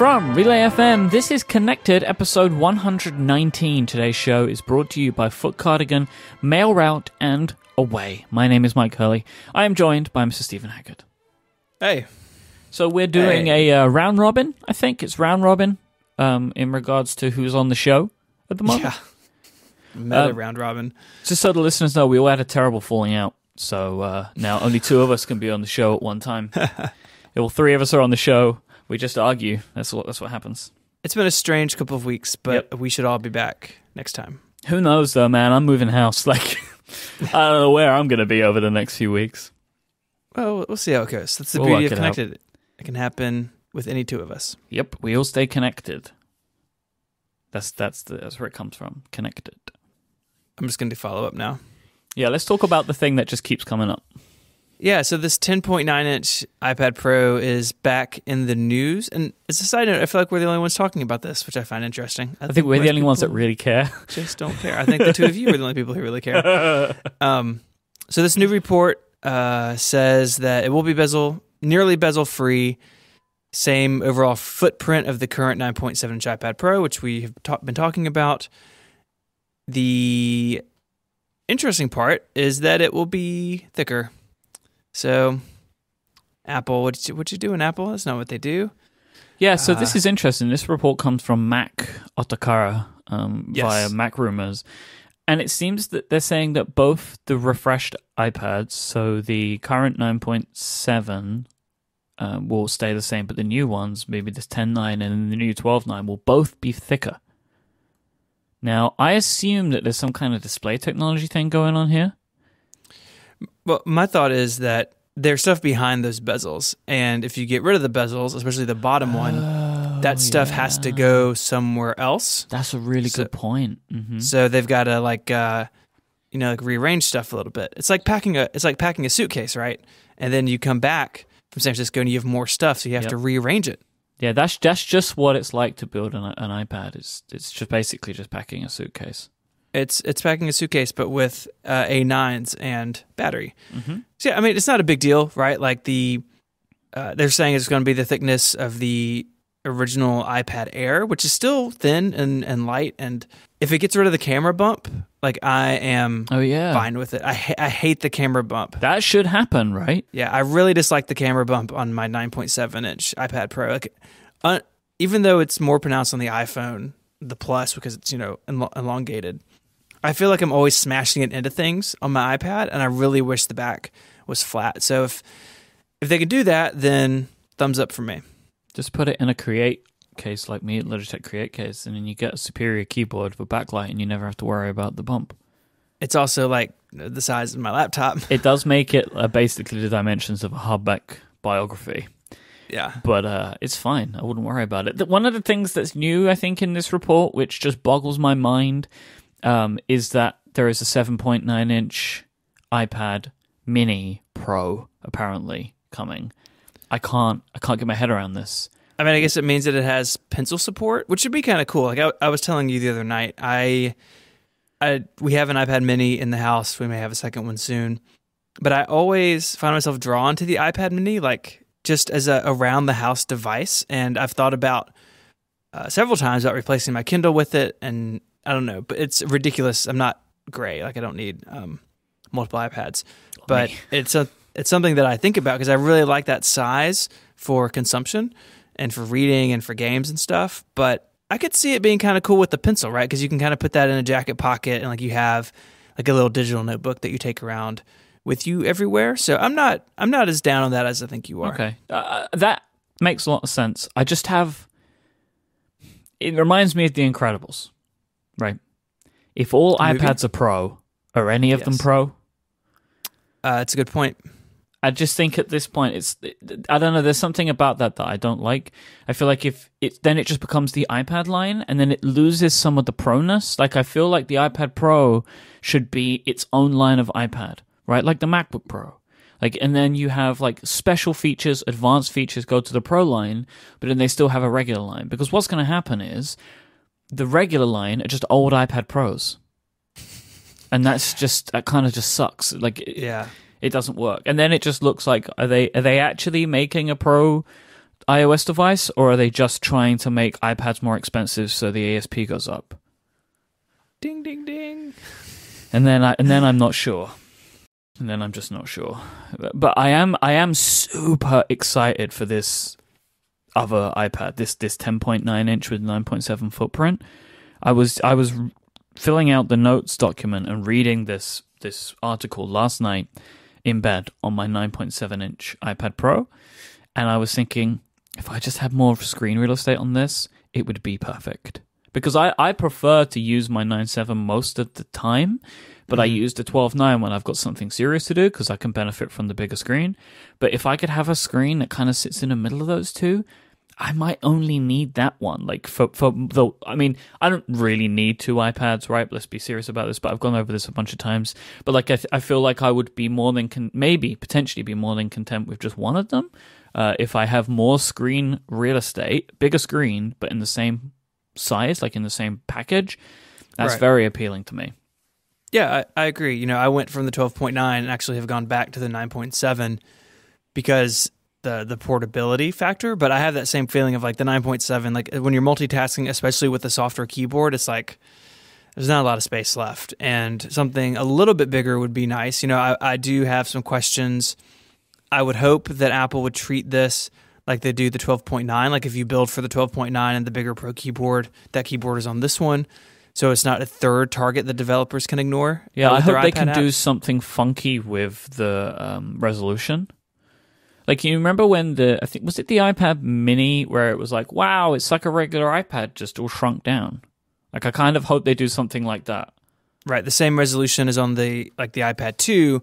From Relay FM, this is Connected, episode 119. Today's show is brought to you by Foot Cardigan, Mail Route, and Away. My name is Myke Hurley. I am joined by Mr. Stephen Haggard. Hey. So we're doing a round robin, I think. It's round robin in regards to who's on the show at the moment. Yeah. Meta round robin. Just so the listeners know, we all had a terrible falling out. So now only two of us can be on the show at one time. Well, three of us are on the show. We just argue. That's what happens. It's been a strange couple of weeks, but we should all be back next time. Who knows, though, man? I'm moving house. I don't know where I'm going to be over the next few weeks. Well, we'll see how it goes. That's the beauty of Connected. It can happen with any two of us. Yep, we all stay connected. That's where it comes from. Connected. I'm just going to follow up now. Yeah, let's talk about the thing that just keeps coming up. Yeah, so this 10.9-inch iPad Pro is back in the news. And as a side note, I feel like we're the only ones talking about this, which I find interesting. I think we're the only ones that really care. Just don't care. I think the two of you are the only people who really care. So this new report says that it will be nearly bezel-free, same overall footprint of the current 9.7-inch iPad Pro, which we have been talking about. The interesting part is that it will be thicker. So, Apple, what you do in Apple? That's not what they do. Yeah, so this is interesting. This report comes from Mac Otakara via Mac Rumors. And it seems that they're saying that both the refreshed iPads, so the current 9.7 will stay the same, but the new ones, maybe this 10.9 and the new 12.9, will both be thicker. Now, I assume that there's some kind of display technology thing going on here. Well, my thought is that there's stuff behind those bezels, and if you get rid of the bezels, especially the bottom one, that stuff has to go somewhere else. That's a really good point. Mm-hmm. So they've got to rearrange stuff a little bit. It's like packing a suitcase, right? And then you come back from San Francisco and you have more stuff, so you have to rearrange it. Yeah, that's just what it's like to build an iPad. It's just basically just packing a suitcase. It's packing a suitcase, but with A9s and battery. Mm-hmm. So yeah, I mean, it's not a big deal, right? Like they're saying it's going to be the thickness of the original iPad Air, which is still thin and light. And if it gets rid of the camera bump, I am fine with it. I hate the camera bump. That should happen, right? Yeah, I really dislike the camera bump on my 9.7-inch iPad Pro. Even though it's more pronounced on the iPhone, the Plus, because it's elongated. I feel like I'm always smashing it into things on my iPad, and I really wish the back was flat. So if they could do that, then thumbs up for me. Just put it in a Create case like me, Logitech Create case, and then you get a superior keyboard for backlight, and you never have to worry about the bump. It's also like the size of my laptop. It does make it basically the dimensions of a hardback biography. Yeah. But it's fine. I wouldn't worry about it. One of the things that's new, I think, in this report, which just boggles my mind, is that there is a 7.9-inch iPad Mini Pro apparently coming. I can't get my head around this. I mean, I guess it means that it has pencil support, which should be kind of cool. Like I was telling you the other night, we have an iPad Mini in the house. We may have a second one soon, but I always find myself drawn to the iPad Mini, just as a around the house device. And I've thought about several times about replacing my Kindle with it, and I don't know, but it's ridiculous. I'm not gray. I don't need multiple iPads. But it's something that I think about because I really like that size for consumption and for reading and for games and stuff. But I could see it being kind of cool with the pencil, right? Because you can kind of put that in a jacket pocket and you have a little digital notebook that you take around with you everywhere. So I'm not as down on that as I think you are. Okay. That makes a lot of sense. It reminds me of The Incredibles. Right. If all iPads are Pro, are any of them Pro? It's a good point. I just think at this point, I don't know, there's something about that I don't like. I feel like then it just becomes the iPad line, and then it loses some of the proness. I feel like the iPad Pro should be its own line of iPad, right? Like the MacBook Pro. And then you have special features, advanced features go to the Pro line, but then they still have a regular line. Because what's going to happen is the regular line are just old iPad Pros. And that kind of just sucks. It doesn't work. And then it just looks like, are they actually making a Pro iOS device, or are they just trying to make iPads more expensive so the ASP goes up? Ding, ding, ding. And then I'm not sure. And then I'm just not sure. But I am super excited for this other iPad, this 10.9 inch with 9.7 footprint. I was filling out the notes document and reading this article last night in bed on my 9.7 inch iPad Pro, and I was thinking, if I just had more screen real estate on this, it would be perfect. Because I prefer to use my 9.7 most of the time, but I use the 12.9 when I've got something serious to do because I can benefit from the bigger screen. But if I could have a screen that kind of sits in the middle of those two, I might only need that one. Like I mean, I don't really need two iPads, right? Let's be serious about this. But I've gone over this a bunch of times. But like, I feel like I would be more than potentially be more than content with just one of them. If I have more screen real estate, bigger screen, but in the same size, like in the same package, that's very appealing to me. Yeah, I agree. You know, I went from the 12.9 and actually have gone back to the 9.7 because the portability factor, but I have that same feeling of like the 9.7, like when you're multitasking, especially with the software keyboard, it's like there's not a lot of space left, and something a little bit bigger would be nice. You know, I do have some questions. I would hope that Apple would treat this like they do the 12.9, like if you build for the 12.9 and the bigger Pro keyboard, that keyboard is on this one. So it's not a third target that developers can ignore. Yeah, I hope they can do something funky with the resolution. Like, you remember when I think, was it the iPad mini where it was like, wow, it's like a regular iPad, just all shrunk down. Like, I kind of hope they do something like that. Right, the same resolution as on the iPad 2,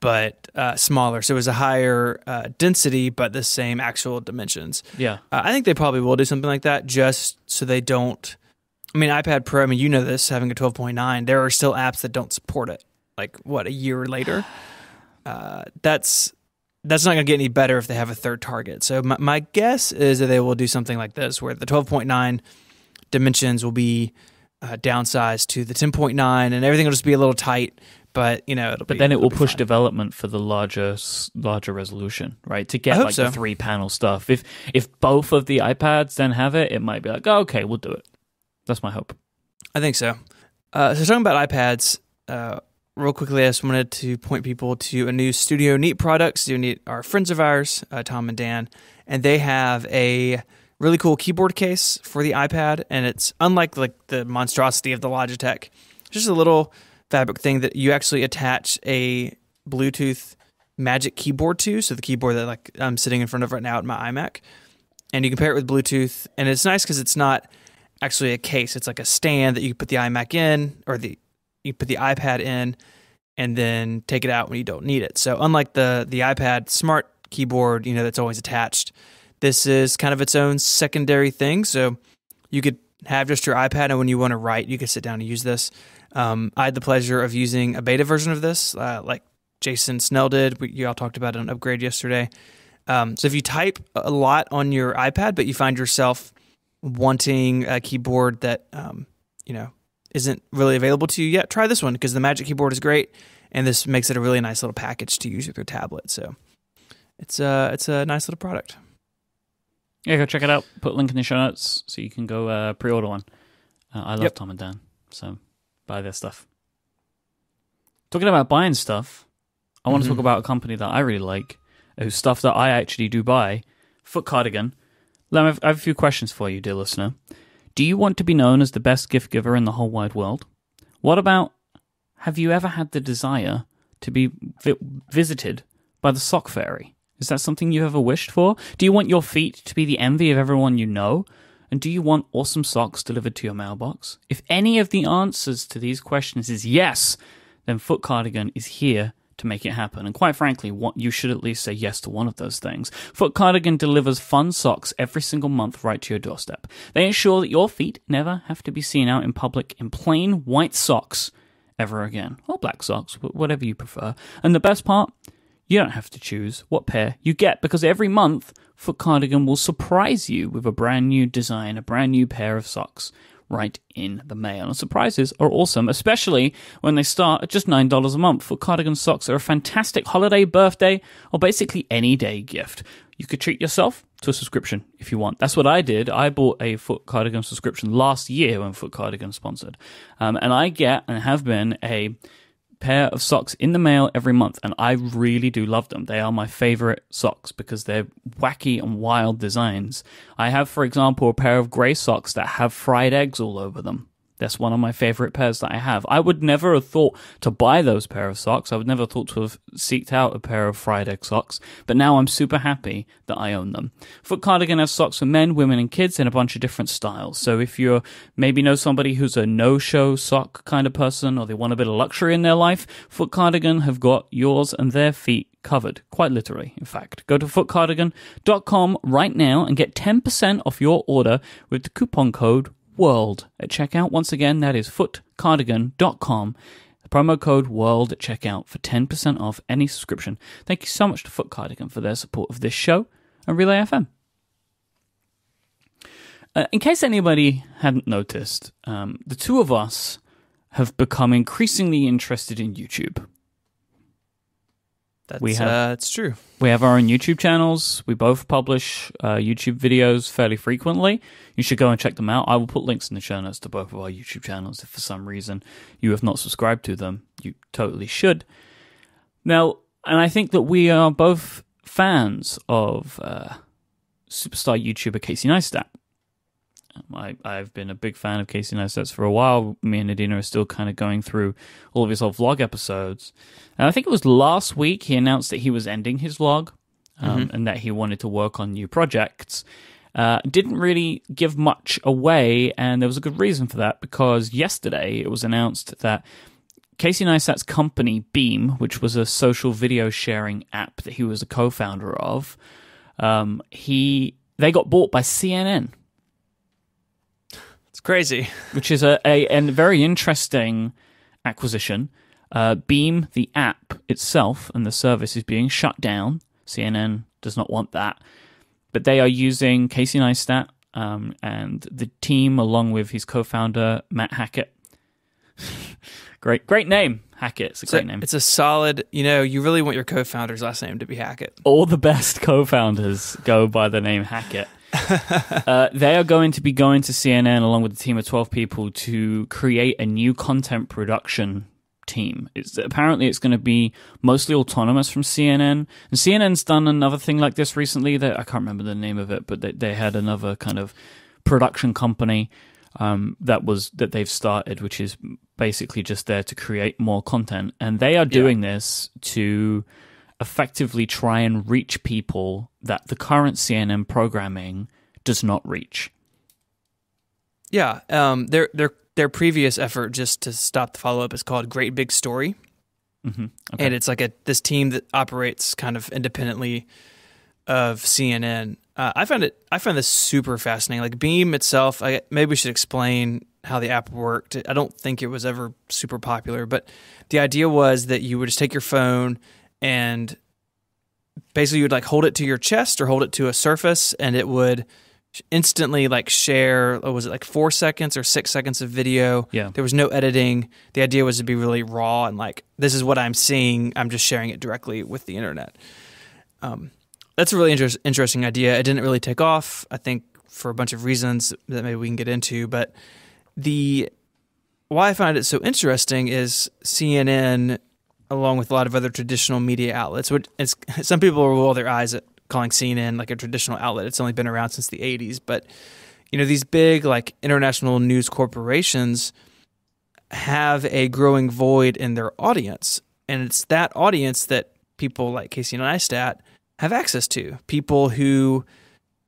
but smaller. So it was a higher density, but the same actual dimensions. Yeah. I think they probably will do something like that just so they don't... I mean, iPad Pro, I mean, you know this, having a 12.9, there are still apps that don't support it. Like, what, a year later? That's not going to get any better if they have a third target. So my guess is that they will do something like this, where the 12.9 dimensions will be downsized to the 10.9, and everything will just be a little tight. But you know, then it will push development for the larger resolution, right? To get like the 3-panel stuff. If both of the iPads then have it, it might be like, oh, okay, we'll do it. That's my hope. I think so. So talking about iPads. Real quickly, I just wanted to point people to a new Studio Neat product. Studio Neat are friends of ours, Tom and Dan, and they have a really cool keyboard case for the iPad, and it's unlike like the monstrosity of the Logitech. It's just a little fabric thing that you actually attach a Bluetooth Magic keyboard to, so the keyboard that like I'm sitting in front of right now at my iMac, and you can pair it with Bluetooth, and it's nice because it's not actually a case. It's like a stand that you put the iMac in, or you put the iPad in, and then take it out when you don't need it. So unlike the iPad Smart keyboard, you know, that's always attached, this is kind of its own secondary thing. So you could have just your iPad, and when you want to write, you could sit down and use this. I had the pleasure of using a beta version of this, like Jason Snell did. You all talked about it on Upgrade yesterday. So if you type a lot on your iPad, but you find yourself wanting a keyboard that, you know, isn't really available to you yet, try this one, because the Magic Keyboard is great, and this makes it a really nice little package to use with your tablet. So it's a nice little product. Yeah, go check it out. Put a link in the show notes so you can go pre-order one. I love Tom and Dan, so buy their stuff. Talking about buying stuff, I want to talk about a company that I really like, whose stuff that I actually do buy, Foot Cardigan. I have a few questions for you, dear listener. Do you want to be known as the best gift giver in the whole wide world? What about, have you ever had the desire to be visited by the sock fairy? Is that something you ever wished for? Do you want your feet to be the envy of everyone you know? And do you want awesome socks delivered to your mailbox? If any of the answers to these questions is yes, then Foot Cardigan is here to make it happen. And quite frankly, you should at least say yes to one of those things. Foot Cardigan delivers fun socks every single month right to your doorstep. They ensure that your feet never have to be seen out in public in plain white socks ever again. Or black socks, whatever you prefer. And the best part, you don't have to choose what pair you get, because every month, Foot Cardigan will surprise you with a brand new design, a brand new pair of socks, right in the mail. And surprises are awesome, especially when they start at just $9 a month. Foot cardigan socks are a fantastic holiday, birthday, or basically any day gift. You could treat yourself to a subscription if you want. That's what I did. I bought a Foot Cardigan subscription last year when Foot Cardigan sponsored. And I get and have been a pair of socks in the mail every month, and I really do love them. They are my favorite socks because they're wacky and wild designs. I have, for example, a pair of gray socks that have fried eggs all over them. That's one of my favorite pairs that I have. I would never have thought to buy those pair of socks. I would never thought to have seeked out a pair of fried egg socks, but now I'm super happy that I own them. Foot Cardigan has socks for men, women, and kids in a bunch of different styles. So if you maybe know somebody who's a no-show sock kind of person, or they want a bit of luxury in their life, Foot Cardigan have got yours and their feet covered. Quite literally, in fact. Go to footcardigan.com right now and get 10% off your order with the coupon code WORLD at checkout. Once again, that is footcardigan.com. The promo code WORLD at checkout for 10% off any subscription. Thank you so much to Foot Cardigan for their support of this show and Relay FM. In case anybody hadn't noticed, the two of us have become increasingly interested in YouTube. That's true. We have our own YouTube channels. We both publish YouTube videos fairly frequently. You should go and check them out. I will put links in the show notes to both of our YouTube channels. If for some reason you have not subscribed to them, you totally should. Now, and I think that we are both fans of superstar YouTuber Casey Neistat. I've been a big fan of Casey Neistat's for a while. Me and Nadina are still kind of going through all of his old vlog episodes. And I think it was last week he announced that he was ending his vlog and that he wanted to work on new projects. Didn't really give much away, and there was a good reason for that, because yesterday it was announced that Casey Neistat's company, Beme, which was a social video sharing app that he was a co-founder of, they got bought by CNN. It's crazy. Which is a very interesting acquisition. Beme, the app itself, and the service is being shut down. CNN does not want that. But they are using Casey Neistat and the team, along with his co-founder, Matt Hackett. Great name, Hackett. It's a great name. It's a solid, you really want your co-founder's last name to be Hackett. All the best co-founders go by the name Hackett. They are going to be going to CNN along with a team of 12 people to create a new content production team. Apparently it's going to be mostly autonomous from CNN. And CNN's done another thing like this recently. That I can't remember the name of it, but they had another kind of production company that they've started, which is basically just there to create more content. And they are doing this to effectively try and reach people that the current CNN programming does not reach. Yeah, their previous effort, just to stop the follow-up, is called Great Big Story. Mm-hmm. Okay. And it's like this team that operates kind of independently of CNN. I find this super fascinating. Like Beme itself, maybe we should explain how the app worked. I don't think it was ever super popular, but the idea was that you would just take your phone and basically you would like hold it to your chest or hold it to a surface, and it would instantly like share, was it like 4 seconds or 6 seconds of video? Yeah. There was no editing. The idea was to be really raw and like, this is what I'm seeing. I'm just sharing it directly with the internet. That's a really interesting idea. It didn't really take off, I think, for a bunch of reasons that maybe we can get into. But why I find it so interesting is CNN, along with a lot of other traditional media outlets, some people will roll their eyes at calling CNN like a traditional outlet. It's only been around since the 80s. But, these big like international news corporations have a growing void in their audience. And it's that audience that people like Casey Neistat have access to. People who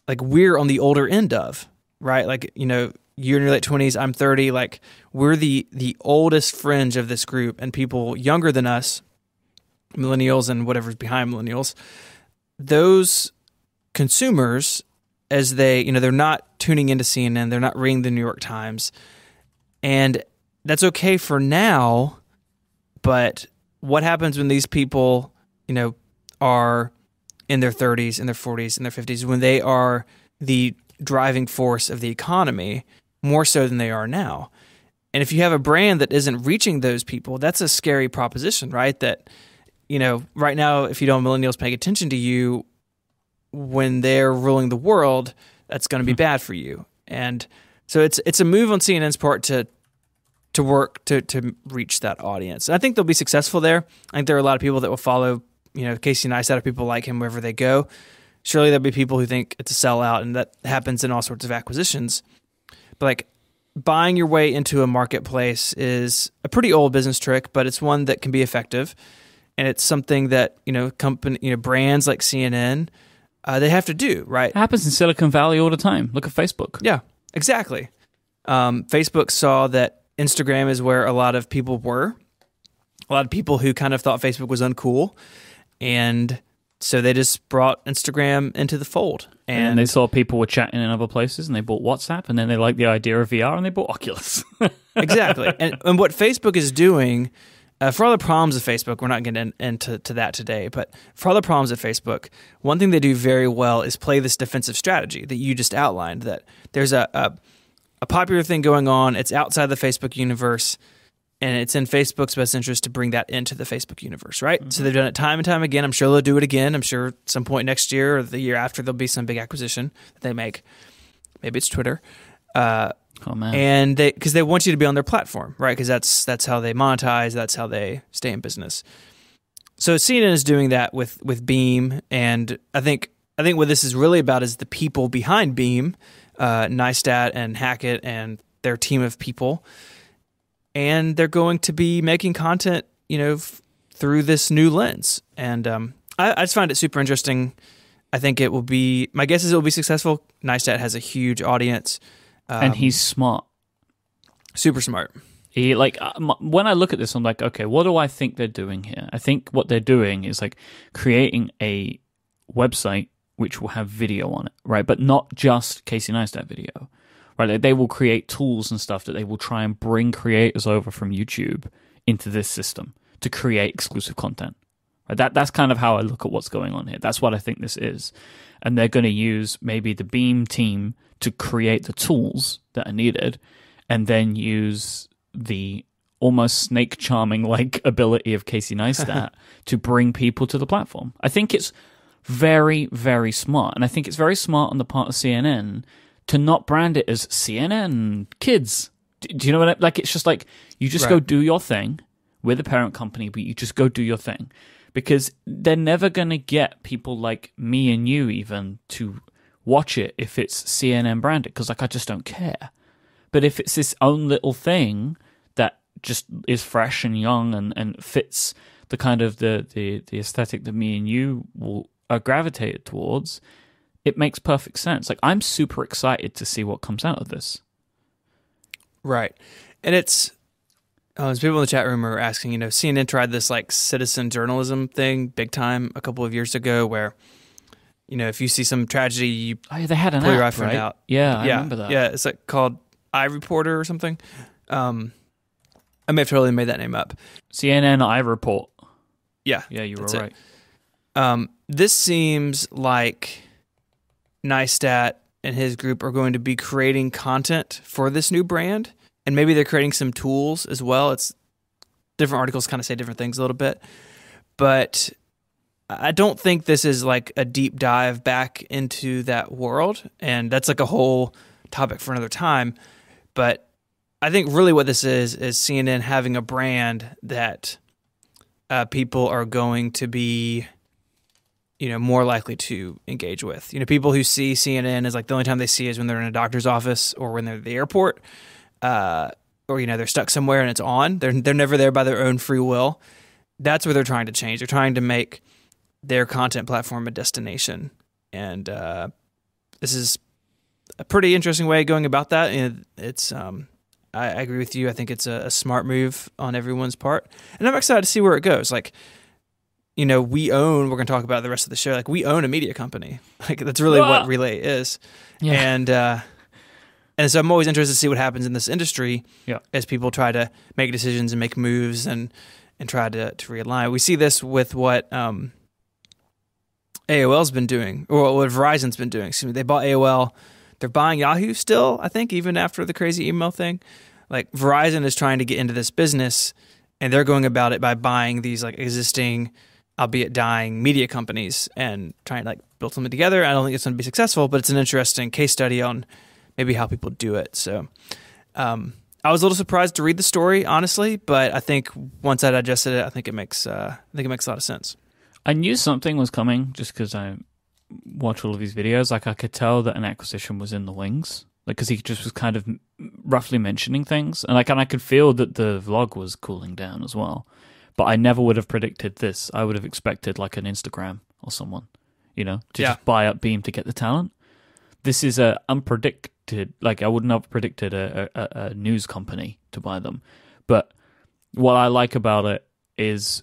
like we're on the older end of, right? Like, you're in your late 20s, I'm 30. Like we're the oldest fringe of this group, and people younger than us, millennials and whatever's behind millennials, those consumers, as they're not tuning into CNN, they're not reading the New York Times, and that's okay for now. But what happens when these people, are in their 30s, in their 40s, in their 50s, when they are the driving force of the economy? more so than they are now. And if you have a brand that isn't reaching those people, that's a scary proposition, right? That, right now, if you don't have millennials paying attention to you when they're ruling the world, that's going to be bad for you. And so it's a move on CNN's part to work to reach that audience. And I think they'll be successful there. I think there are a lot of people that will follow, Casey Neistat, or people like him wherever they go. Surely there'll be people who think it's a sellout, and that happens in all sorts of acquisitions. But like, buying your way into a marketplace is a pretty old business trick, but it's one that can be effective. And it's something that, brands like CNN, they have to do, right? It happens in Silicon Valley all the time. Look at Facebook. Yeah, exactly. Facebook saw that Instagram is where a lot of people were. A lot of people who kind of thought Facebook was uncool. And so they just brought Instagram into the fold. And they saw people were chatting in other places, and they bought WhatsApp, and then they liked the idea of VR, and they bought Oculus. Exactly. And what Facebook is doing, for all the problems of Facebook, we're not getting into that today, but for all the problems of Facebook, one thing they do very well is play this defensive strategy that you just outlined, that there's a popular thing going on, it's outside the Facebook universe, and it's in Facebook's best interest to bring that into the Facebook universe, right? Mm-hmm. So they've done it time and time again. I'm sure they'll do it again. I'm sure at some point next year or the year after there'll be some big acquisition that they make. Maybe it's Twitter. Oh man! And because they want you to be on their platform, right? Because that's how they monetize. That's how they stay in business. So CNN is doing that with Beme, and I think what this is really about is the people behind Beme, Neistat and Hackett and their team of people. And they're going to be making content, through this new lens. And I just find it super interesting. I think it will be, my guess is it will be successful. Neistat has a huge audience. And he's smart. Super smart. He when I look at this, I'm like, okay, what do I think they're doing here? I think what they're doing is like creating a website which will have video on it, right? But not just Casey Neistat video. Right, like they will create tools and stuff that they will try and bring creators over from YouTube into this system to create exclusive content. Right, that's kind of how I look at what's going on here. That's what I think this is. And they're going to use maybe the Beme team to create the tools that are needed, and then use the almost snake charming like ability of Casey Neistat to bring people to the platform. I think it's very, very smart. And I think it's very smart on the part of CNN to not brand it as CNN Kids. Do you know what I mean? Like, it's just like, you just go do your thing. We're the parent company, but you just go do your thing. Because they're never going to get people like me and you even to watch it if it's CNN branded, because like, I just don't care. But if it's this own little thing that just is fresh and young and fits the kind of the aesthetic that me and you will gravitate towards, it makes perfect sense. Like, I'm super excited to see what comes out of this. Right. And it's, as people in the chat room are asking, CNN tried this like citizen journalism thing big time a couple of years ago where, if you see some tragedy, you they had an pull your app, iPhone right? out. Yeah, I remember that. Yeah, it's like called iReporter or something. I may have totally made that name up. CNN iReport. Yeah. Yeah, you were right. This seems like Neistat and his group are going to be creating content for this new brand, and maybe they're creating some tools as well. It's different articles kind of say different things a little bit, but I don't think this is like a deep dive back into that world, and that's like a whole topic for another time. But I think really what this is CNN having a brand that people are going to be more likely to engage with. People who see CNN as like the only time they see is when they're in a doctor's office or when they're at the airport, or they're stuck somewhere and it's on. They're never there by their own free will. That's what they're trying to change. They're trying to make their content platform a destination, and this is a pretty interesting way of going about that. And it's I agree with you. I think it's a smart move on everyone's part, and I'm excited to see where it goes. Like, we own, we're going to talk about it the rest of the show, like we own a media company. Like, that's really what Relay is. Yeah. And so I'm always interested to see what happens in this industry as people try to make decisions and make moves and try to realign. We see this with what AOL's been doing, or what Verizon's been doing. Excuse me. They bought AOL they're buying Yahoo still, I think, even after the crazy email thing. Like Verizon is trying to get into this business, and they're going about it by buying these like existing, albeit dying, media companies and trying to like build something together. I don't think it's going to be successful, but it's an interesting case study on maybe how people do it. So I was a little surprised to read the story, honestly, but I think once I digested it, I think it makes a lot of sense. I knew something was coming just because I watch all of these videos. Like I could tell that an acquisition was in the wings, like because he just was kind of roughly mentioning things, and I could feel that the vlog was cooling down as well. But I never would have predicted this. I would have expected like an Instagram or someone, to just buy up Beme to get the talent. This is a unpredicted. Like I wouldn't have predicted a news company to buy them. But what I like about it is,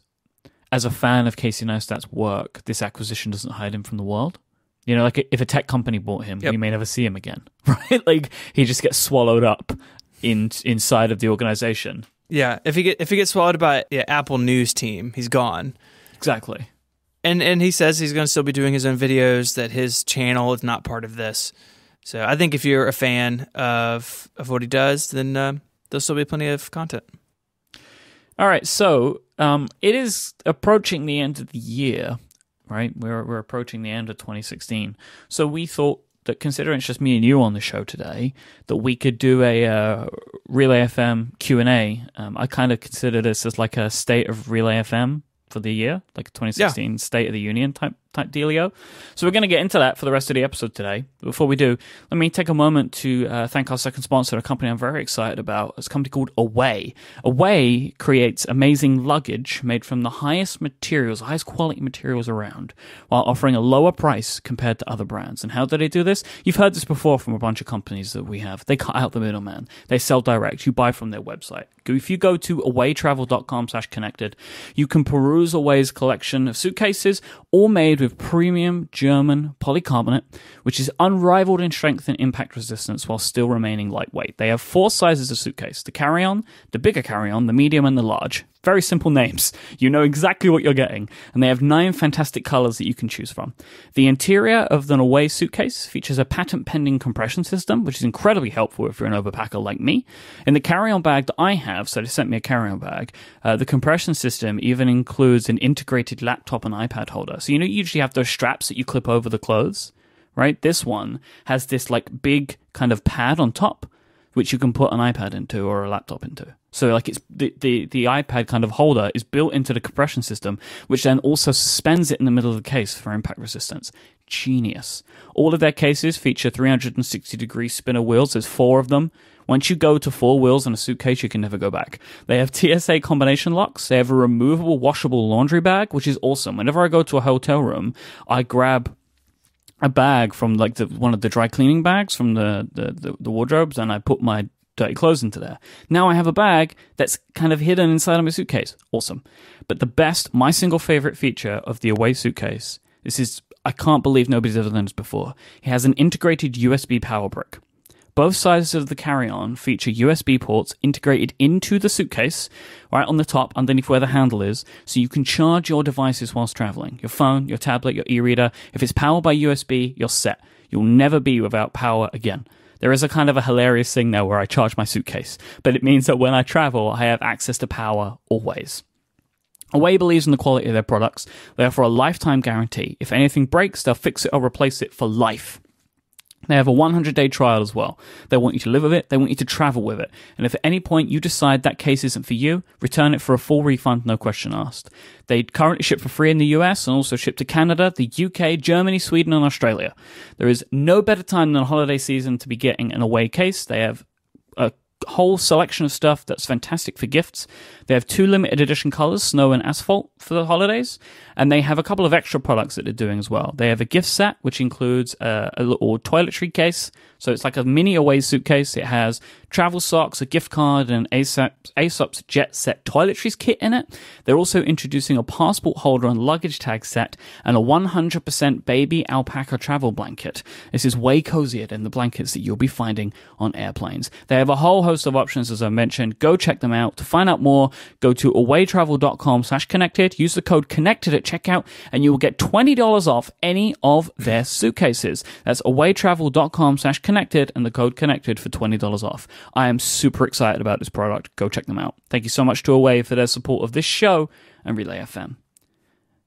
as a fan of Casey Neistat's work, this acquisition doesn't hide him from the world. Like if a tech company bought him, we may never see him again, right? Like he just gets swallowed up inside of the organization. Yeah, if he gets swallowed by Apple News team, he's gone. Exactly. And he says he's going to still be doing his own videos, that his channel is not part of this. So I think if you're a fan of what he does, then there'll still be plenty of content. All right, so it is approaching the end of the year, right? We're approaching the end of 2016. So we thought that, considering it's just me and you on the show today, that we could do a Relay FM Q&A. I kind of consider this as like a state of Relay FM for the year, like a 2016 State of the Union type dealio. So we're going to get into that for the rest of the episode today. Before we do, let me take a moment to thank our second sponsor, a company I'm very excited about. It's a company called Away. Away creates amazing luggage made from the highest quality materials around, while offering a lower price compared to other brands. And how do they do this? You've heard this before from a bunch of companies that we have. They cut out the middleman. They sell direct. You buy from their website. If you go to awaytravel.com/connected, you can peruse Away's collection of suitcases, all made with premium German polycarbonate, which is unrivaled in strength and impact resistance while still remaining lightweight. They have 4 sizes of suitcase: the carry-on, the bigger carry-on, the medium, and the large. Very simple names. You know exactly what you're getting. And they have 9 fantastic colors that you can choose from. The interior of the Away suitcase features a patent-pending compression system, which is incredibly helpful if you're an overpacker like me. In the carry-on bag that I have, so they sent me a carry-on bag, the compression system even includes an integrated laptop and iPad holder. So you usually have those straps that you clip over the clothes, right? This one has this like big kind of pad on top, which you can put an iPad into or a laptop into. So like it's the iPad kind of holder is built into the compression system, which then also suspends it in the middle of the case for impact resistance. Genius. All of their cases feature 360-degree spinner wheels. There's 4 of them. Once you go to 4 wheels on a suitcase, you can never go back. They have TSA combination locks. They have a removable washable laundry bag, which is awesome. Whenever I go to a hotel room, I grab a bag from like one of the dry cleaning bags from the wardrobes, and I put my dirty clothes into there. Now I have a bag that's kind of hidden inside of my suitcase. Awesome. But my single favorite feature of the Away suitcase, I can't believe nobody's ever done this before. It has an integrated USB power brick. Both sides of the carry-on feature USB ports integrated into the suitcase, right on the top, underneath where the handle is, so you can charge your devices whilst traveling. Your phone, your tablet, your e-reader. If it's powered by USB, you're set. You'll never be without power again. There is a kind of a hilarious thing now where I charge my suitcase, but it means that when I travel, I have access to power always. Away believes in the quality of their products. They offer a lifetime guarantee. If anything breaks, they'll fix it or replace it for life. They have a 100-day trial as well. They want you to live with it. They want you to travel with it. And if at any point you decide that case isn't for you, return it for a full refund, no question asked. They currently ship for free in the US and also ship to Canada, the UK, Germany, Sweden, and Australia. There is no better time than a holiday season to be getting an Away case. They have a whole selection of stuff that's fantastic for gifts. They have 2 limited edition colors, snow and asphalt, for the holidays, and they have a couple of extra products that they're doing as well. They have a gift set, which includes a little toiletry case, so it's like a mini Away suitcase. It has travel socks, a gift card, and Aesop's Jet Set toiletries kit in it. They're also introducing a passport holder and luggage tag set, and a 100% baby alpaca travel blanket. This is way cozier than the blankets that you'll be finding on airplanes. They have a whole host of options, as I mentioned. Go check them out. To find out more, go to awaytravel.com/connected. Use the code connected at checkout, and you will get $20 off any of their suitcases. That's awaytravel.com/connected and the code connected for $20 off. I am super excited about this product. Go check them out. Thank you so much to Away for their support of this show and Relay FM.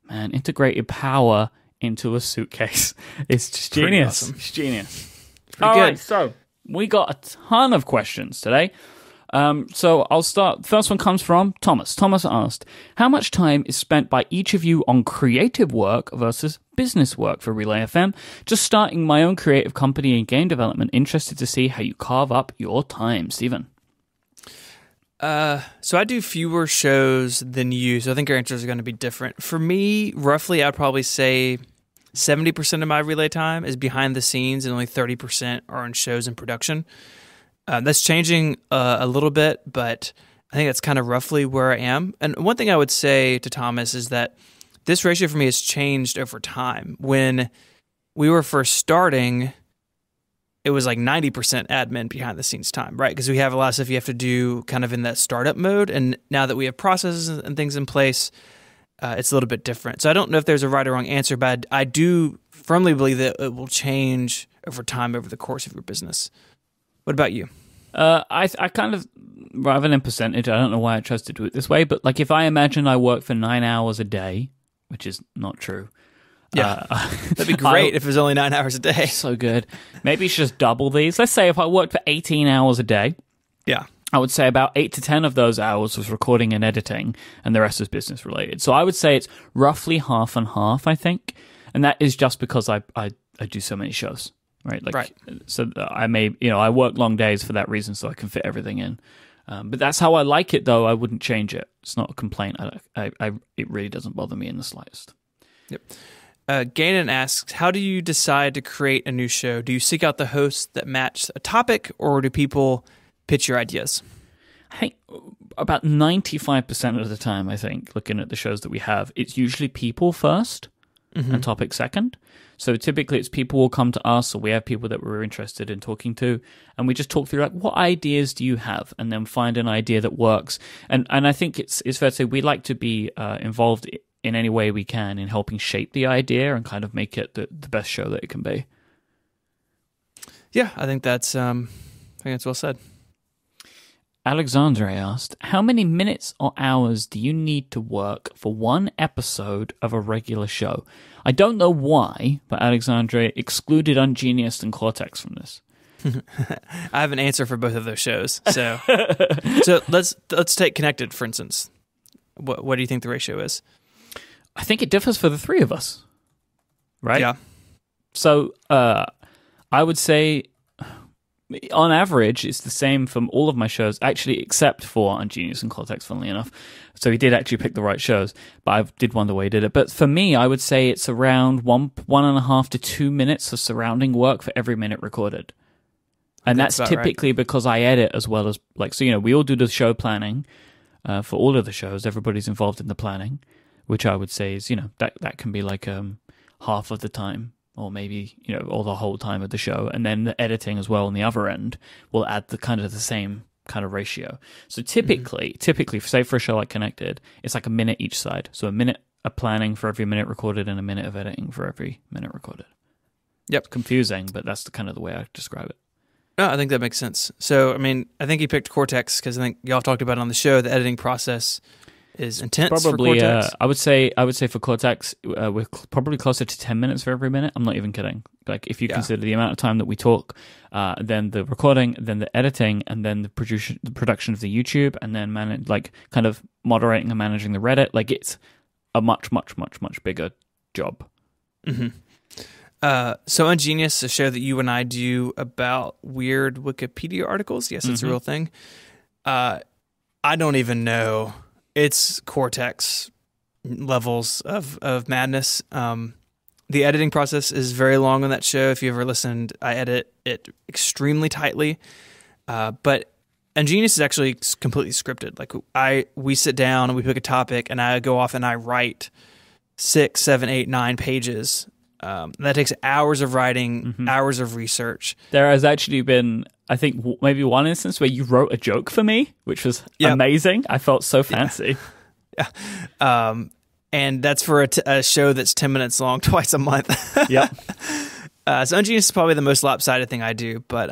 Man, integrated power into a suitcase. It's just genius. Awesome. It's genius. Pretty good. Right, so we got a ton of questions today. So I'll start. First one comes from Thomas. Thomas asked, how much time is spent by each of you on creative work versus business work for Relay FM? Just starting my own creative company in game development. Interested to see how you carve up your time. Stephen? So I do fewer shows than you, so I think our answers are going to be different. For me, roughly, I'd probably say 70% of my Relay time is behind the scenes and only 30% are on shows and production. That's changing a little bit, but I think that's kind of roughly where I am. And one thing I would say to Thomas is that this ratio for me has changed over time. When we were first starting, it was like 90% admin behind the scenes time, right? Because we have a lot of stuff you have to do kind of in that startup mode. And now that we have processes and things in place, it's a little bit different. So I don't know if there's a right or wrong answer, but I do firmly believe that it will change over time over the course of your business. What about you? I kind of, rather than percentage, I don't know why I chose to do it this way, but like if I imagine I work for 9 hours a day, which is not true. Yeah, that'd be great if it was only 9 hours a day. So good. Maybe you should just double these. Let's say if I worked for 18 hours a day, yeah, I would say about 8 to 10 of those hours was recording and editing, and the rest is business related. So I would say it's roughly half and half, I think, and that is just because I do so many shows. Right, right. So I may, I work long days for that reason, so I can fit everything in. But that's how I like it, though. I wouldn't change it. It's not a complaint. It really doesn't bother me in the slightest. Yep. Gannon asks, how do you decide to create a new show? Do you seek out the hosts that match a topic, or do people pitch your ideas? I think about 95% of the time, I think, looking at the shows that we have, it's usually people first and topic second. So typically it's people will come to us, or we have people that we're interested in talking to, and we just talk through like, what ideas do you have? And then find an idea that works. And I think it's fair to say we like to be involved in any way we can in helping shape the idea and kind of make it the best show that it can be. Yeah, I think that's well said. Alexandre asked, how many minutes or hours do you need to work for one episode of a regular show? I don't know why, but Alexandre excluded Ungenius and Cortex from this. I have an answer for both of those shows. So let's take Connected, for instance. What do you think the ratio is? I think it differs for the three of us, right? Yeah. So I would say on average, it's the same from all of my shows, actually, except for Ungenius and Cortex, funnily enough. So he did actually pick the right shows, but I did wonder why he did it. But for me, I would say it's around 1.5 to 2 minutes of surrounding work for every minute recorded. And that's typically right, because I edit as well as, we all do the show planning for all of the shows. Everybody's involved in the planning, which I would say is, that can be like half of the time. Or maybe, or the whole time of the show. And then the editing as well on the other end will add the same kind of ratio. So typically, say for a show like Connected, it's like a minute each side. So a minute of planning for every minute recorded and a minute of editing for every minute recorded. Yep. It's confusing, but that's the way I describe it. No, I think that makes sense. So, I think he picked Cortex because I think y'all talked about it on the show, the editing process is intense. Probably, for Cortex. I would say for Cortex, we're probably closer to 10 minutes for every minute. I'm not even kidding. Like if you consider the amount of time that we talk, then the recording, then the editing, and then the production of the YouTube, and then kind of moderating and managing the Reddit. Like it's a much, much, much, much bigger job. Mm-hmm. So Ungenius, a show that you and I do about weird Wikipedia articles. Yes, it's a real thing. I don't even know. It's Cortex levels of madness. The editing process is very long on that show. If you ever listened, I edit it extremely tightly. But Ungenius is actually completely scripted. We sit down and we pick a topic, and I go off and I write 6, 7, 8, 9 pages. That takes hours of writing, hours of research. There has actually been, I think, maybe one instance where you wrote a joke for me, which was amazing. I felt so fancy. Yeah. and that's for a show that's 10 minutes long twice a month. Yep. So Ungenius is probably the most lopsided thing I do, but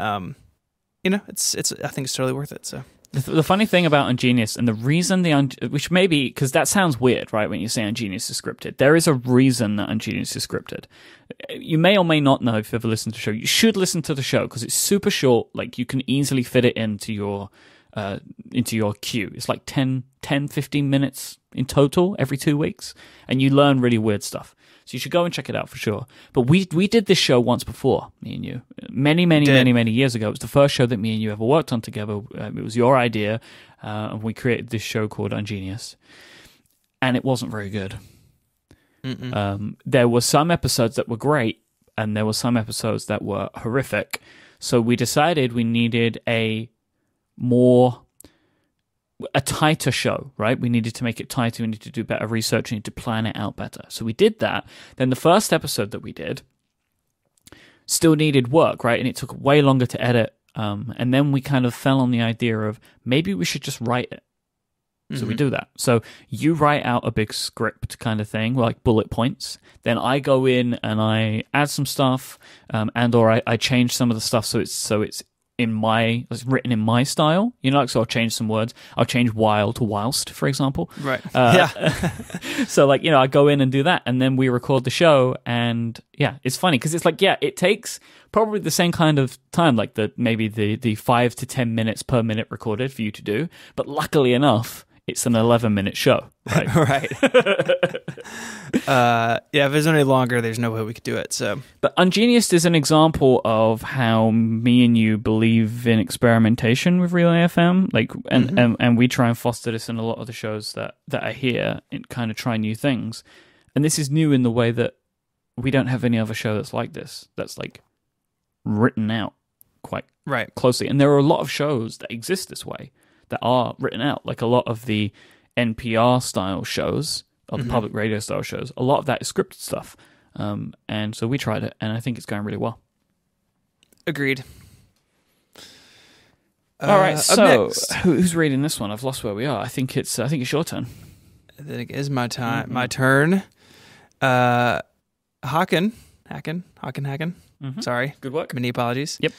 it's I think it's totally worth it. So the funny thing about Ungenius, and the reason which maybe because that sounds weird, right? When you say Ungenius is scripted, there is a reason that Ungenius is scripted. You may or may not know if you've ever listened to the show. You should listen to the show because it's super short. Like you can easily fit it into your queue. It's like 10, 15 minutes in total every 2 weeks, and you learn really weird stuff. So you should go and check it out for sure. But we did this show once before, me and you, many years ago. It was the first show that me and you ever worked on together. It was your idea, and we created this show called Ungenius, and it wasn't very good. There were some episodes that were great, and there were some episodes that were horrific. So we decided we needed a tighter show, right? We needed to make it tighter. We needed to do better research. We needed to plan it out better. So we did that. Then the first episode that we did still needed work, right? And it took way longer to edit. And then we kind of fell on the idea of maybe we should just write it. So we do that. So you write out a big script kind of thing, like bullet points. Then I go in and I add some stuff, or I change some of the stuff so it's written in my style, so I'll change some words. I'll change while to whilst, for example. Right. So I go in and do that, and then we record the show, and it's funny because it's it takes probably the same kind of time, like maybe the 5 to 10 minutes per minute recorded for you to do, but luckily enough, it's an 11-minute show, right? Right. If it's any longer, there's no way we could do it. So, but Ungenius is an example of how me and you believe in experimentation with Relay FM, and we try and foster this in a lot of the shows that are here and kind of try new things. And this is new in the way that we don't have any other show that's like this. That's like written out quite closely, and there are a lot of shows that exist this way that are written out, like a lot of the NPR style shows, or the public radio style shows. A lot of that is scripted stuff, and so we tried it, and I think it's going really well. Agreed. All right, so who's reading this one? I've lost where we are. I think it's your turn. I think it is my time. My turn. Haken. Sorry. Good work. Many apologies. Yep.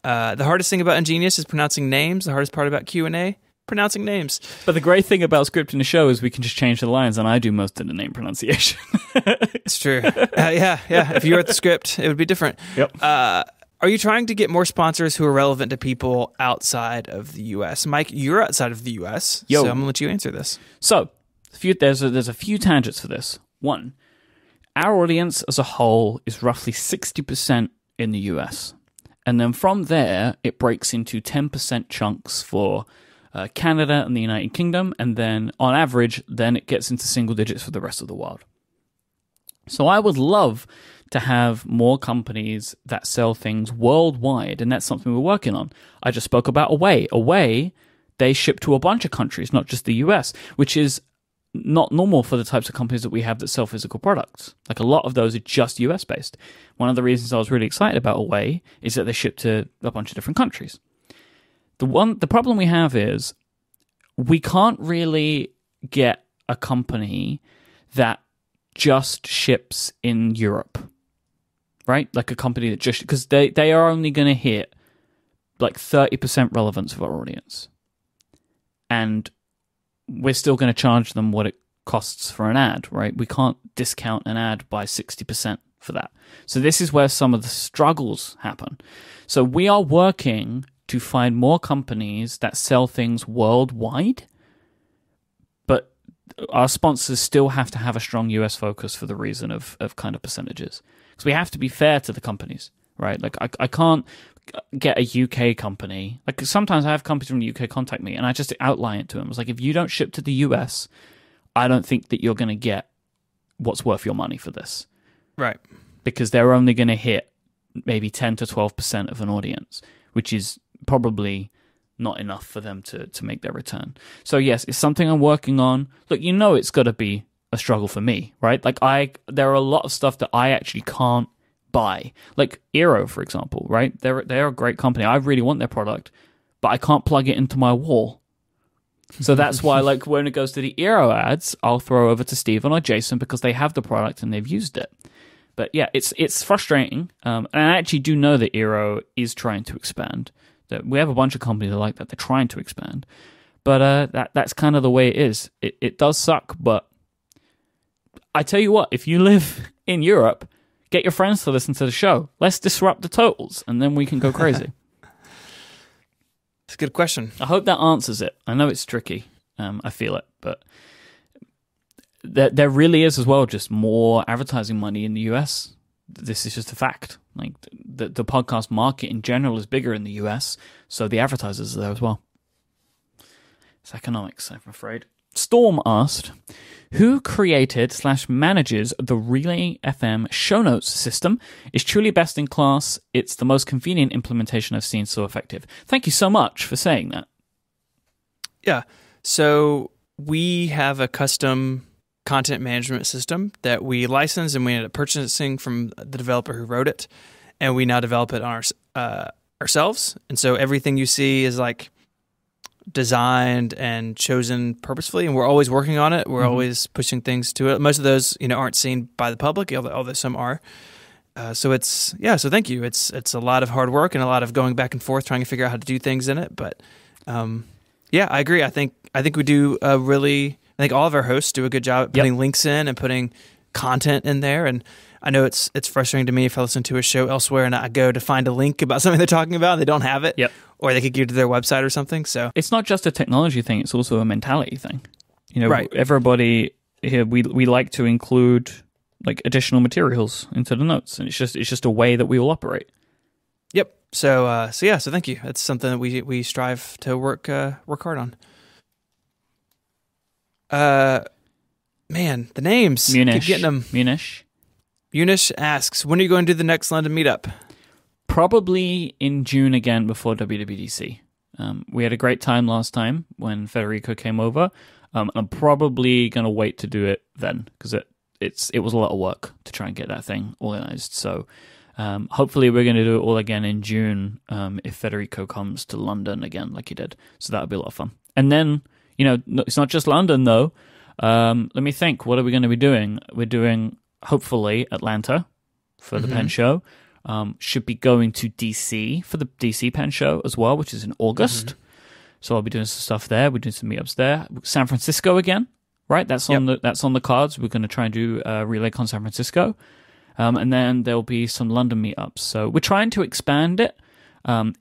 The hardest thing about Ungenius is pronouncing names. The hardest part about Q&A, pronouncing names. But the great thing about scripting the show is we can just change the lines, and I do most of the name pronunciation. It's true. Yeah. If you wrote the script, it would be different. Yep. Are you trying to get more sponsors who are relevant to people outside of the U.S.? Myke, you're outside of the U.S., so I'm going to let you answer this. So, there's a few tangents for this. One, our audience as a whole is roughly 60% in the U.S., and then from there, it breaks into 10% chunks for Canada and the United Kingdom, and then on average, then it gets into single digits for the rest of the world. So I would love to have more companies that sell things worldwide, and that's something we're working on. I just spoke about Away. Away, they ship to a bunch of countries, not just the US, which is not normal for the types of companies that we have that sell physical products. Like a lot of those are just US based. One of the reasons I was really excited about Away is that they ship to a bunch of different countries. The problem we have is we can't really get a company that just ships in Europe, right? Like a company that just, because they are only going to hit like 30% relevance of our audience. And we're still going to charge them what it costs for an ad, right? We can't discount an ad by 60% for that. So this is where some of the struggles happen. So we are working to find more companies that sell things worldwide, but our sponsors still have to have a strong US focus for the reason of kind of percentages. Because we have to be fair to the companies, right? Like I can't get a UK company. Like sometimes I have companies from the UK contact me and I just outline it to them. It's like, if you don't ship to the US, I don't think that you're going to get what's worth your money for this. Right. Because they're only going to hit maybe 10 to 12% of an audience, which is probably not enough for them to make their return. So yes, it's something I'm working on. Look, it's got to be a struggle for me, right? Like there are a lot of stuff that I actually can't buy. Like Eero, for example, right? They're a great company. I really want their product, but I can't plug it into my wall. So that's why, like, when it goes to the Eero ads, I'll throw over to Steven or Jason because they have the product and they've used it. But yeah, it's frustrating. And I actually do know that Eero is trying to expand. That we have a bunch of companies that like that. They're trying to expand. But that's kind of the way it is. It does suck, but I tell you what, if you live in Europe, get your friends to listen to the show. Let's disrupt the totals, and then we can go crazy. It's a good question. I hope that answers it. I know it's tricky. I feel it, but there really is as well just more advertising money in the US. This is just a fact. Like the podcast market in general is bigger in the US, so the advertisers are there as well. It's economics, I'm afraid. Storm asked, who created/manages the Relay FM show notes system? It's truly best in class. It's the most convenient implementation I've seen, so effective. Thank you so much for saying that. Yeah. So we have a custom content management system that we license, and we ended up purchasing from the developer who wrote it, and we now develop it on ourselves. And so everything you see is like designed and chosen purposefully, and we're always working on it. We're always pushing things to it. Most of those, aren't seen by the public, although some are. So thank you. It's a lot of hard work and a lot of going back and forth trying to figure out how to do things in it. But I agree. I think we do I think all of our hosts do a good job at putting links in and putting content in there. And I know it's frustrating to me if I listen to a show elsewhere and I go to find a link about something they're talking about and they don't have it. Yep. Or they could go to their website or something. So it's not just a technology thing; it's also a mentality thing. Right. Everybody here we like to include like additional materials into the notes, and it's just a way that we all operate. Yep. So thank you. That's something that we strive to work hard on. Man, the names. Munish. Keep getting them. Munish asks, when are you going to do the next London meetup? Probably in June again before WWDC. We had a great time last time when Federico came over. I'm probably going to wait to do it then because it was a lot of work to try and get that thing organized. So hopefully we're going to do it all again in June if Federico comes to London again like he did. So that'll be a lot of fun. And then, it's not just London though. Let me think. What are we going to be doing? We're doing, hopefully, Atlanta for the Pen Show. Should be going to DC for the DC Pen Show as well, which is in August. So I'll be doing some stuff there. We're doing some meetups there. San Francisco again, right? That's on the cards. We're going to try and do RelayCon San Francisco. And then there'll be some London meetups. So we're trying to expand it.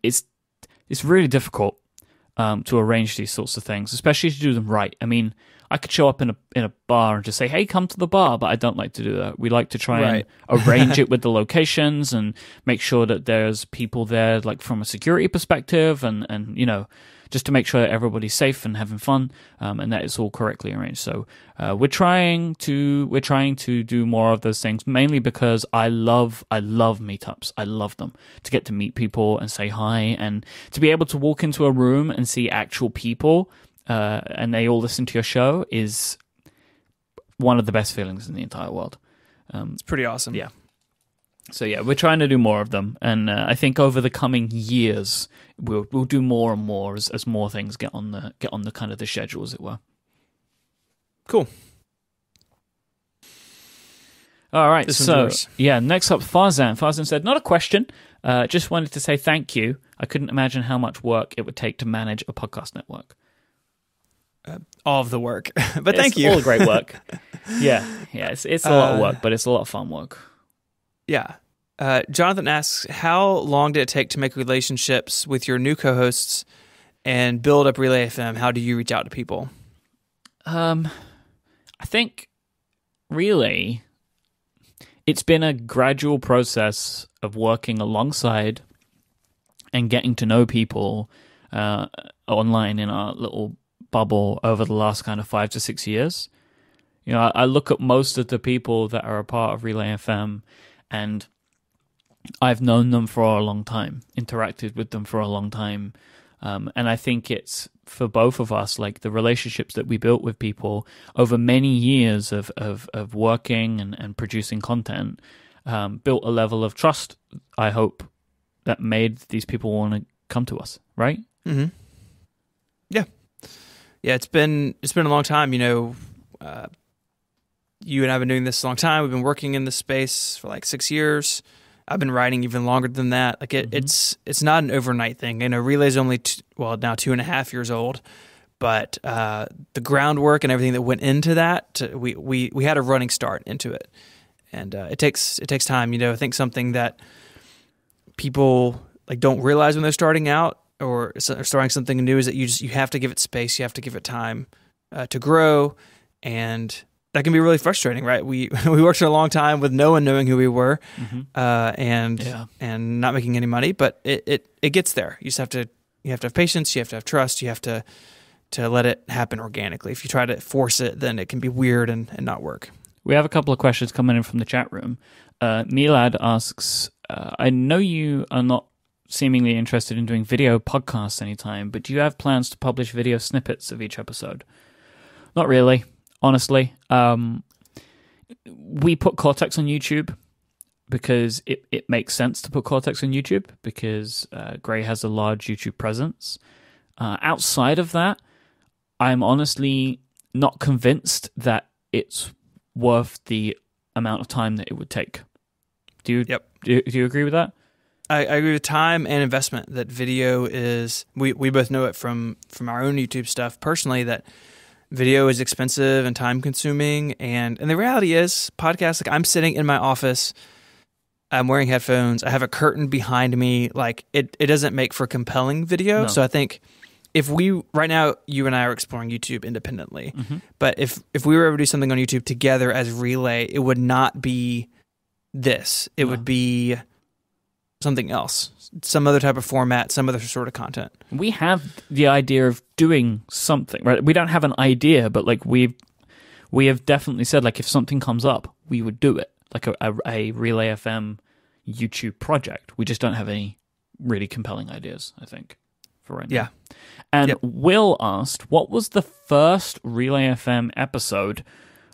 It's really difficult to arrange these sorts of things, especially to do them right. I mean, I could show up in a bar and just say, hey, come to the bar, but I don't like to do that. We like to try and arrange it with the locations and make sure that there's people there, like from a security perspective and just to make sure that everybody's safe and having fun, and that it's all correctly arranged. So we're trying to do more of those things, mainly because I love meetups. I love them, to get to meet people and say hi, and to be able to walk into a room and see actual people, and they all listen to your show is one of the best feelings in the entire world. It's pretty awesome. Yeah. So yeah, we're trying to do more of them, and I think over the coming years we'll do more and more as more things get on the kind of the schedule, as it were. Cool. All right. Next up, Farzan. Farzan said, "Not a question. Just wanted to say thank you. I couldn't imagine how much work it would take to manage a podcast network. All of the work, but thank you. All the great work. Yeah. It's a lot of work, but it's a lot of fun work." Yeah. Jonathan asks, how long did it take to make relationships with your new co-hosts and build up Relay FM? How do you reach out to people? I think really it's been a gradual process of working alongside and getting to know people online in our little bubble over the last kind of 5 to 6 years. I look at most of the people that are a part of Relay FM, and I've known them for a long time, interacted with them for a long time. And I think it's, for both of us, like the relationships that we built with people over many years of working and producing content, built a level of trust, I hope, that made these people want to come to us, right? Mm-hmm. Yeah. Yeah, it's been a long time. You and I have been doing this a long time. We've been working in this space for like 6 years. I've been writing even longer than that. Like it's not an overnight thing. Relay's only now 2.5 years old, but the groundwork and everything that went into that, we had a running start into it, and it takes time. I think something that people like don't realize when they're starting out or starting something new is that you have to give it space, you have to give it time to grow, and that can be really frustrating, right? We worked for a long time with no one knowing who we were, and not making any money, but it gets there. You have to have patience, you have to have trust, you have to let it happen organically. If you try to force it, then it can be weird and not work. We have a couple of questions coming in from the chat room. Milad asks, I know you are not seemingly interested in doing video podcasts anytime, but do you have plans to publish video snippets of each episode? Not really, honestly. We put Cortex on YouTube because it makes sense to put Cortex on YouTube because Gray has a large YouTube presence. Outside of that, I'm honestly not convinced that it's worth the amount of time that it would take. Do you agree with that? I agree with time and investment. That video is, we both know it from our own YouTube stuff personally, that video is expensive and time consuming. And the reality is, podcasts, like I'm sitting in my office, I'm wearing headphones, I have a curtain behind me, like it doesn't make for compelling video. No. So I think if right now, you and I are exploring YouTube independently, but if we were ever to do something on YouTube together as Relay, it would not be this. It would be something else, some other type of format, some other sort of content. We have the idea of doing something, right? We don't have an idea, but like we have definitely said, like if something comes up, we would do it, like a Relay FM YouTube project. We just don't have any really compelling ideas, I think, for right now. Yeah. And Will asked, what was the first Relay FM episode?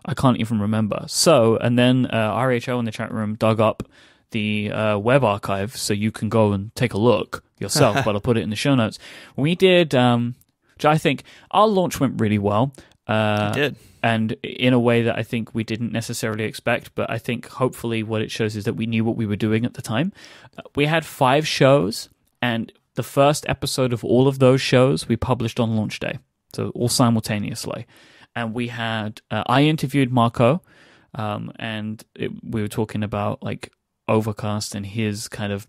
I can't even remember. So, and then RHO in the chat room dug up the web archive so you can go and take a look yourself, but I'll put it in the show notes. We did, which I think our launch went really well. It did. And in a way that I think we didn't necessarily expect, but I think hopefully what it shows is that we knew what we were doing at the time. We had 5 shows, and the first episode of all of those shows we published on launch day, so all simultaneously. And we had, I interviewed Marco, and we were talking about like Overcast and his kind of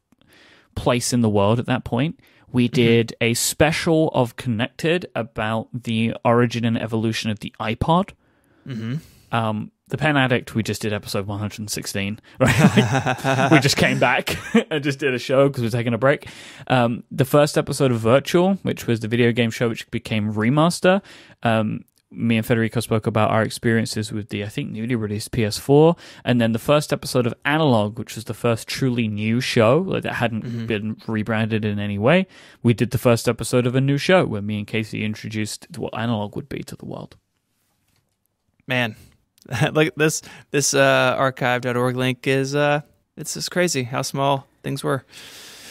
place in the world at that point. We did a special of Connected about the origin and evolution of the iPod. The Pen Addict, we just did episode 116. Right? We just came back and just did a show because we were taking a break. The first episode of Virtual, which was the video game show which became Remaster, me and Federico spoke about our experiences with the, I think, newly released PS4, and then the first episode of Analog, which was the first truly new show that hadn't been rebranded in any way. We did the first episode of a new show where me and Casey introduced what Analog would be to the world. Man, like this archive.org link is it's just crazy how small things were.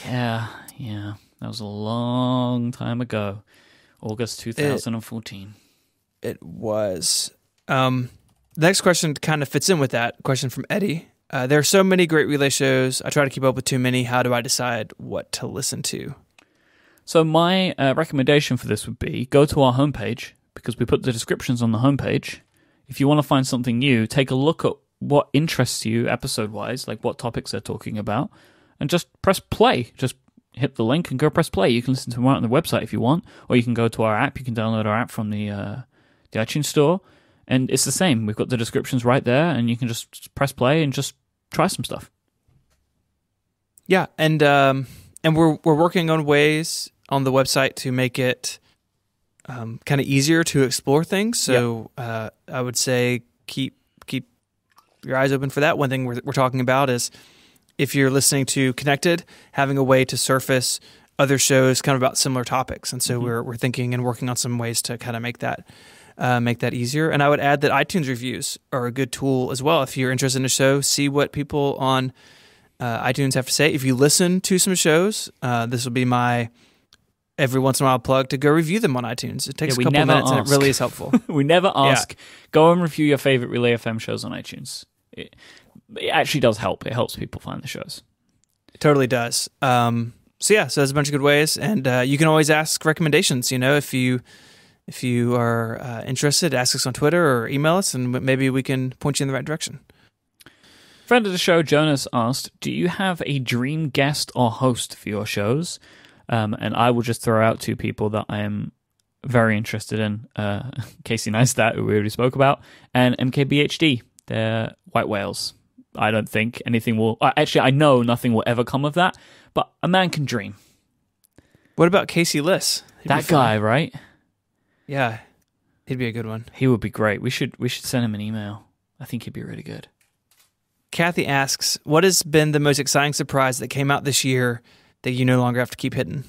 Yeah, that was a long time ago, August 2014. It was. The next question kind of fits in with that question from Eddie. There are so many great Relay shows. I try to keep up with too many. How do I decide what to listen to? So my recommendation for this would be go to our homepage, because we put the descriptions on the homepage. If you want to find something new, take a look at what interests you episode-wise, like what topics they're talking about, and just press play. Just hit the link and go press play. You can listen to them right on the website if you want, or you can go to our app. You can download our app from the iTunes store, and it's the same. We've got the descriptions right there, and you can just press play and just try some stuff. Yeah, and we're working on ways on the website to make it kind of easier to explore things. So I would say keep your eyes open for that. One thing we're talking about is if you're listening to Connected, having a way to surface other shows kind of about similar topics, and so we're thinking and working on some ways to kind of make that easier. And I would add that iTunes reviews are a good tool as well. If you're interested in a show, see what people on iTunes have to say. If you listen to some shows, this will be my every once in a while plug to go review them on iTunes. It takes a we couple never minutes and it ask. really is helpful. We never ask. Go and review your favorite Relay FM shows on iTunes. It actually does help. It helps people find the shows. It totally does. So there's a bunch of good ways, and you can always ask recommendations. If you are interested, ask us on Twitter or email us, and maybe we can point you in the right direction. Friend of the show, Jonas, asked, do you have a dream guest or host for your shows? And I will just throw out two people that I am very interested in. Casey Neistat, who we already spoke about, and MKBHD. They're white whales. I don't think anything will... Actually, I know nothing will ever come of that, but a man can dream. What about Casey Liss? That guy, right? Yeah, he'd be a good one. He would be great. We should send him an email. I think he'd be really good. Kathy asks, what has been the most exciting surprise that came out this year that you no longer have to keep hidden?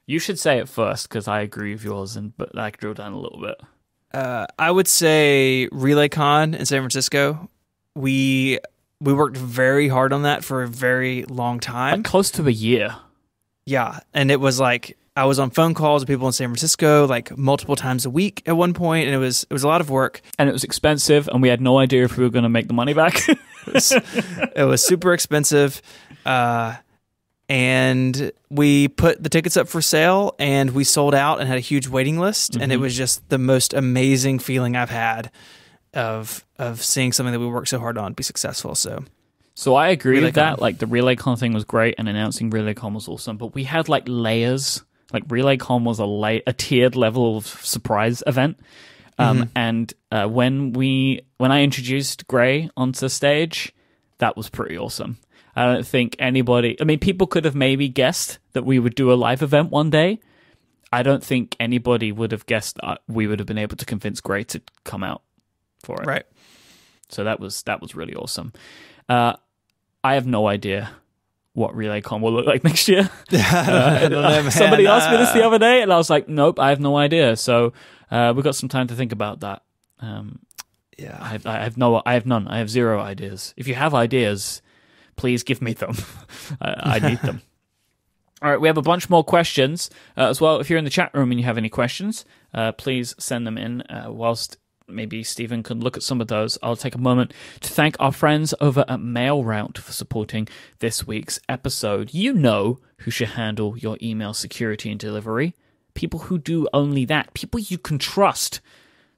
You should say it first, because I agree with yours, but I could drill down a little bit. I would say RelayCon in San Francisco. We worked very hard on that for a very long time. Like close to a year. Yeah, and it was like I was on phone calls with people in San Francisco like multiple times a week at one point, and it was a lot of work. And it was expensive, and we had no idea if we were going to make the money back. It was super expensive. And we put the tickets up for sale, and we sold out and had a huge waiting list. Mm-hmm. And it was just the most amazing feeling I've had of seeing something that we worked so hard on be successful. So I agree with that. Like the RelayCon thing was great, and announcing RelayCon was awesome. But we had like layers. Like RelayCon was a tiered level of surprise event. And when I introduced Gray onto stage, that was pretty awesome. I don't think anybody... I mean, people could have maybe guessed that we would do a live event one day. I don't think anybody would have guessed that we would have been able to convince Gray to come out for it. Right. So that was really awesome. I have no idea what RelayCon will look like next year. Somebody asked me this the other day, and I was like, nope, I have no idea. So we've got some time to think about that. Yeah, I have none. I have zero ideas. If you have ideas... please give me them. I need them. All right, we have a bunch more questions as well. If you're in the chat room and you have any questions, please send them in. Whilst maybe Stephen can look at some of those, I'll take a moment to thank our friends over at MailRoute for supporting this week's episode. You know who should handle your email security and delivery. People who do only that. People you can trust.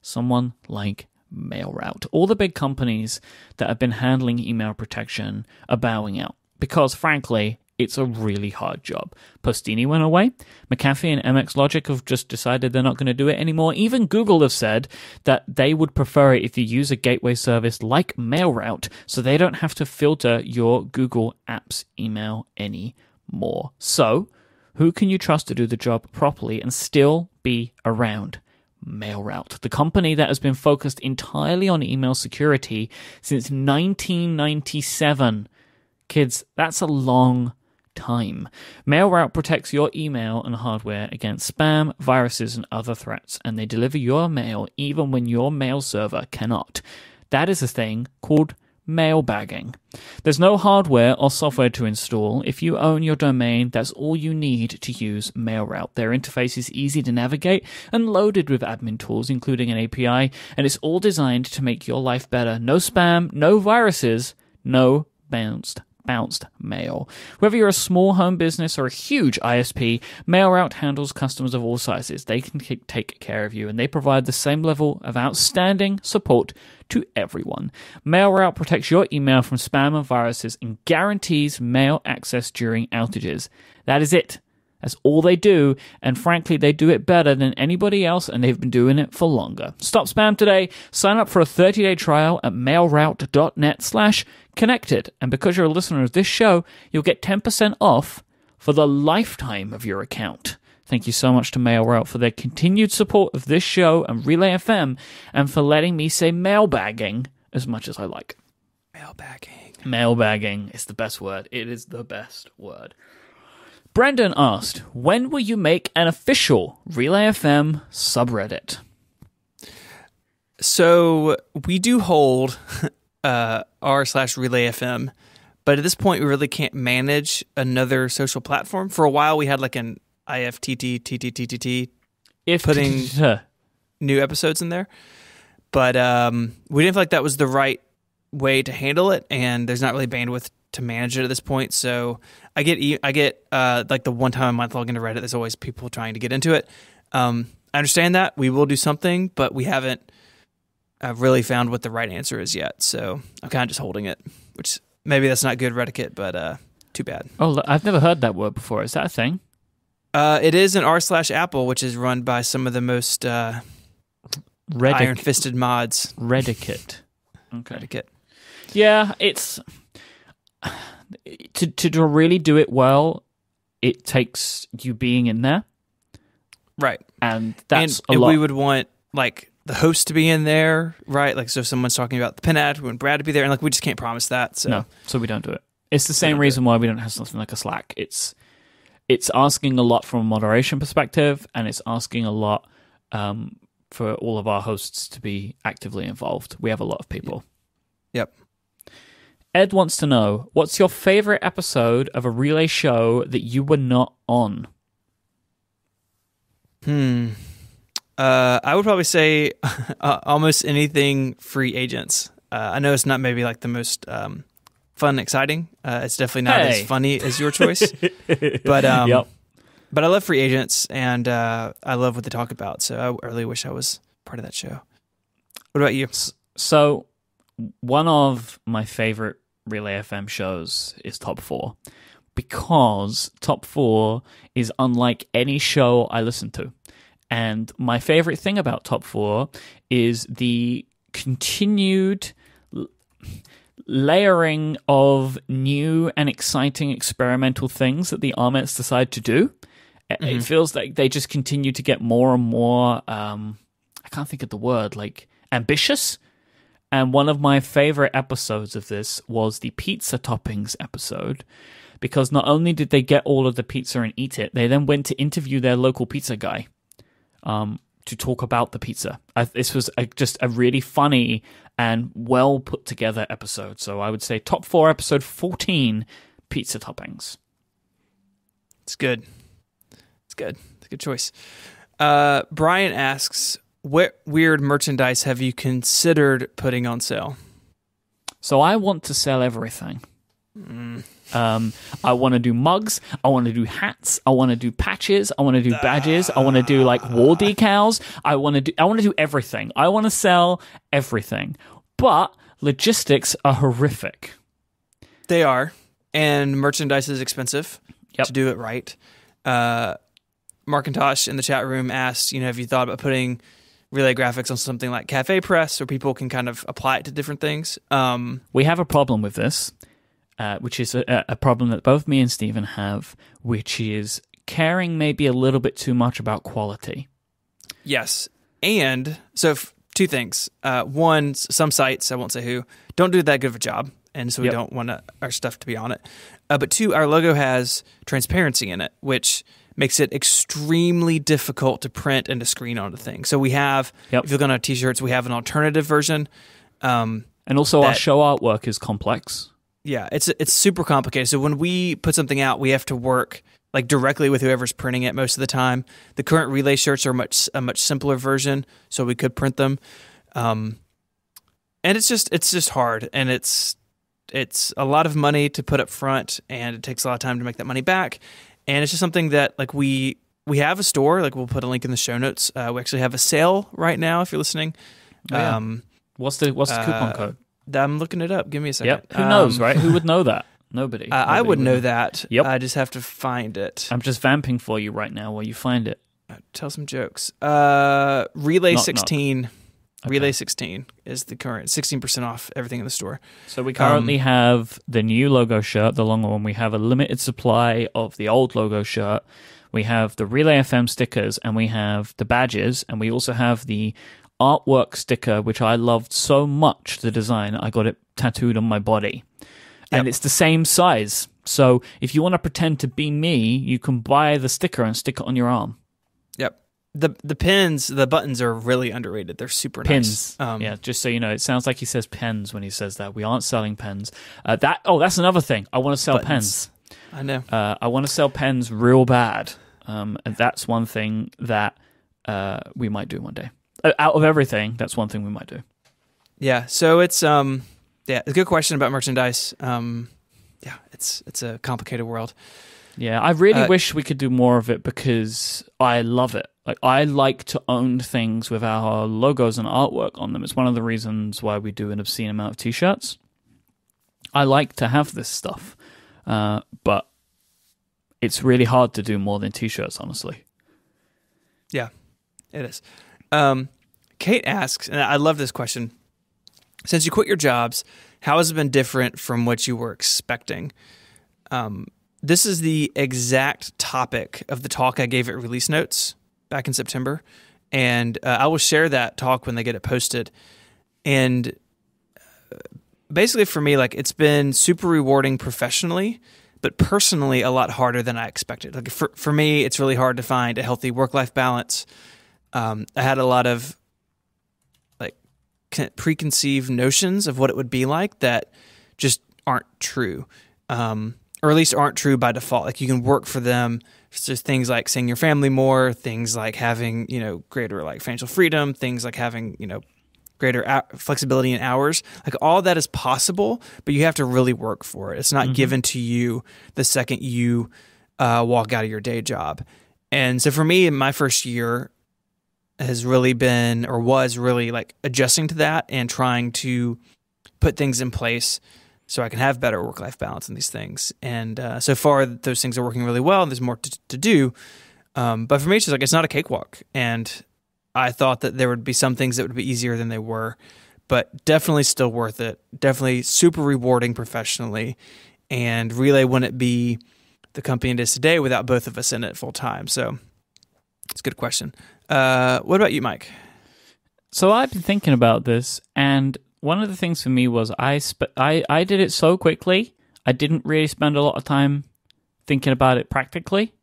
Someone like MailRoute. All the big companies that have been handling email protection are bowing out because, frankly, it's a really hard job. Postini went away. McAfee and MX Logic have just decided they're not going to do it anymore. Even Google have said that they would prefer it if you use a gateway service like MailRoute so they don't have to filter your Google Apps email anymore. So, who can you trust to do the job properly and still be around? MailRoute, the company that has been focused entirely on email security since 1997. Kids, that's a long time. MailRoute protects your email and hardware against spam, viruses, and other threats, and they deliver your mail even when your mail server cannot. That is a thing called mail bagging. There's no hardware or software to install. If you own your domain, that's all you need to use MailRoute. Their interface is easy to navigate and loaded with admin tools, including an API, and it's all designed to make your life better. No spam, no viruses, no bounced mail. Whether you're a small home business or a huge ISP, MailRoute handles customers of all sizes. They can take care of you, and they provide the same level of outstanding support to everyone. MailRoute protects your email from spam and viruses and guarantees mail access during outages. That is it. That's all they do, and frankly, they do it better than anybody else, and they've been doing it for longer. Stop spam today. Sign up for a 30-day trial at mailroute.net/connected, and because you're a listener of this show, you'll get 10% off for the lifetime of your account. Thank you so much to MailRoute for their continued support of this show and Relay FM, and for letting me say mailbagging as much as I like. Mailbagging is the best word. It is the best word. Brendan asked, when will you make an official Relay FM subreddit? So we do hold r/Relay FM, but at this point we really can't manage another social platform. For a while we had like an IFTTTTTT, If putting new episodes in there. But we didn't feel like that was the right way to handle it, and there's not really bandwidth to manage it at this point. So I get like the one time a month log into Reddit, there's always people trying to get into it. I understand that. We will do something, but we haven't really found what the right answer is yet. So I'm kind of just holding it, which maybe that's not good Reddit, but too bad. Oh, I've never heard that word before. Is that a thing? It is an r/Apple, which is run by some of the most iron-fisted mods. Redicate. Okay. Redicate. Yeah, it's to really do it well, it takes you being in there. Right. And that's a lot. We would want like the host to be in there, right? Like so if someone's talking about the pin ad, we want Brad to be there, and like we just can't promise that. So no, so we don't do it. It's the same reason why we don't have something like a Slack. It's asking a lot from a moderation perspective, and it's asking a lot for all of our hosts to be actively involved. We have a lot of people. Yep. Ed wants to know, what's your favorite episode of a relay show that you were not on? I would probably say almost anything free agents. I know it's not maybe like the most fun and exciting. It's definitely not as funny as your choice. But Yep. But I love free agents, and I love what they talk about. So I really wish I was part of that show. What about you? So one of my favorite Relay FM shows is Top 4, because Top 4 is unlike any show I listen to. And my favorite thing about Top 4 is the continued layering of new and exciting experimental things that the Armettes decide to do. It feels like they just continue to get more and more, I can't think of the word, like ambitious. And one of my favorite episodes of this was the pizza toppings episode, because not only did they get all of the pizza and eat it, they then went to interview their local pizza guy to talk about the pizza. This was just a really funny and well put together episode. So I would say Top 4, episode 14, pizza toppings. It's good. It's good. It's a good choice. Brian asks, what weird merchandise have you considered putting on sale? So I want to sell everything. I want to do mugs. I want to do hats. I want to do patches. I want to do badges. I want to do like wall decals. I want to do everything. I want to sell everything. But logistics are horrific. They are, and merchandise is expensive to do it right. Markintosh in the chat room asked, have you thought about putting relay graphics on something like Cafe Press so people can kind of apply it to different things? We have a problem with this, which is a problem that both me and Stephen have, which is caring maybe a little bit too much about quality. Yes. And so two things. One, some sites, I won't say who, don't do that good of a job. And so we don't want our stuff to be on it. But two, our logo has transparency in it, which makes it extremely difficult to print and to screen onto things. So we have, if you look on our t-shirts, we have an alternative version. And also our show artwork is complex. Yeah, it's super complicated. So when we put something out, we have to work like directly with whoever's printing it most of the time. The current relay shirts are a much simpler version, so we could print them. And it's just hard, and it's a lot of money to put up front, and it takes a lot of time to make that money back. And it's just something that like we have a store, like we'll put a link in the show notes. We actually have a sale right now if you're listening. What's the coupon code? I'm looking it up. Give me a second. Yep. Who knows, right? Who would know that? Nobody. I would know that. Yep. I just have to find it. I'm just vamping for you right now while you find it. Tell some jokes. Relay Knock, 16. knock. Relay 16 is the current 16% off everything in the store. So we currently have the new logo shirt, the longer one. We have a limited supply of the old logo shirt. We have the Relay FM stickers, and we have the badges, and we also have the artwork sticker, which I loved so much, the design. I got it tattooed on my body. And it's the same size. So if you want to pretend to be me, you can buy the sticker and stick it on your arm. Yep. The pins, the buttons are really underrated. They're super nice. Pins. Yeah, just so you know, it sounds like he says pens when he says that. We aren't selling pens. That's another thing. I want to sell pens. I know. I want to sell pens real bad. And that's one thing that we might do one day. Out of everything, that's one thing we might do. Yeah. So it's a good question about merchandise. It's a complicated world. Yeah, I really wish we could do more of it because I love it. Like, I like to own things with our logos and artwork on them. It's one of the reasons why we do an obscene amount of t-shirts. I like to have this stuff, but it's really hard to do more than t-shirts, honestly. Yeah, it is. Kate asks, and I love this question, since you quit your jobs, how has it been different from what you were expecting? This is the exact topic of the talk I gave at Release Notes back in September, and I will share that talk when they get it posted. And basically for me, like, it's been super rewarding professionally, but personally a lot harder than I expected. Like, for me, it's really hard to find a healthy work-life balance. I had a lot of like preconceived notions of what it would be like that just aren't true. Or at least aren't true by default. Like, you can work for them. It's just things like seeing your family more, things like having, greater like financial freedom, things like having, greater flexibility in hours. Like, all that is possible, but you have to really work for it. It's not given to you the second you walk out of your day job. And so for me, my first year has really been, or was really, like, adjusting to that and trying to put things in place so I can have better work-life balance in these things. And so far, those things are working really well, and there's more to do. But for me, it's just like, it's not a cakewalk. And I thought that there would be some things that would be easier than they were, but definitely still worth it. Definitely super rewarding professionally. And Relay wouldn't be the company it is today without both of us in it full time. So it's a good question. What about you, Myke? So I've been thinking about this, and one of the things for me was I did it so quickly. I didn't really spend a lot of time thinking about it practically.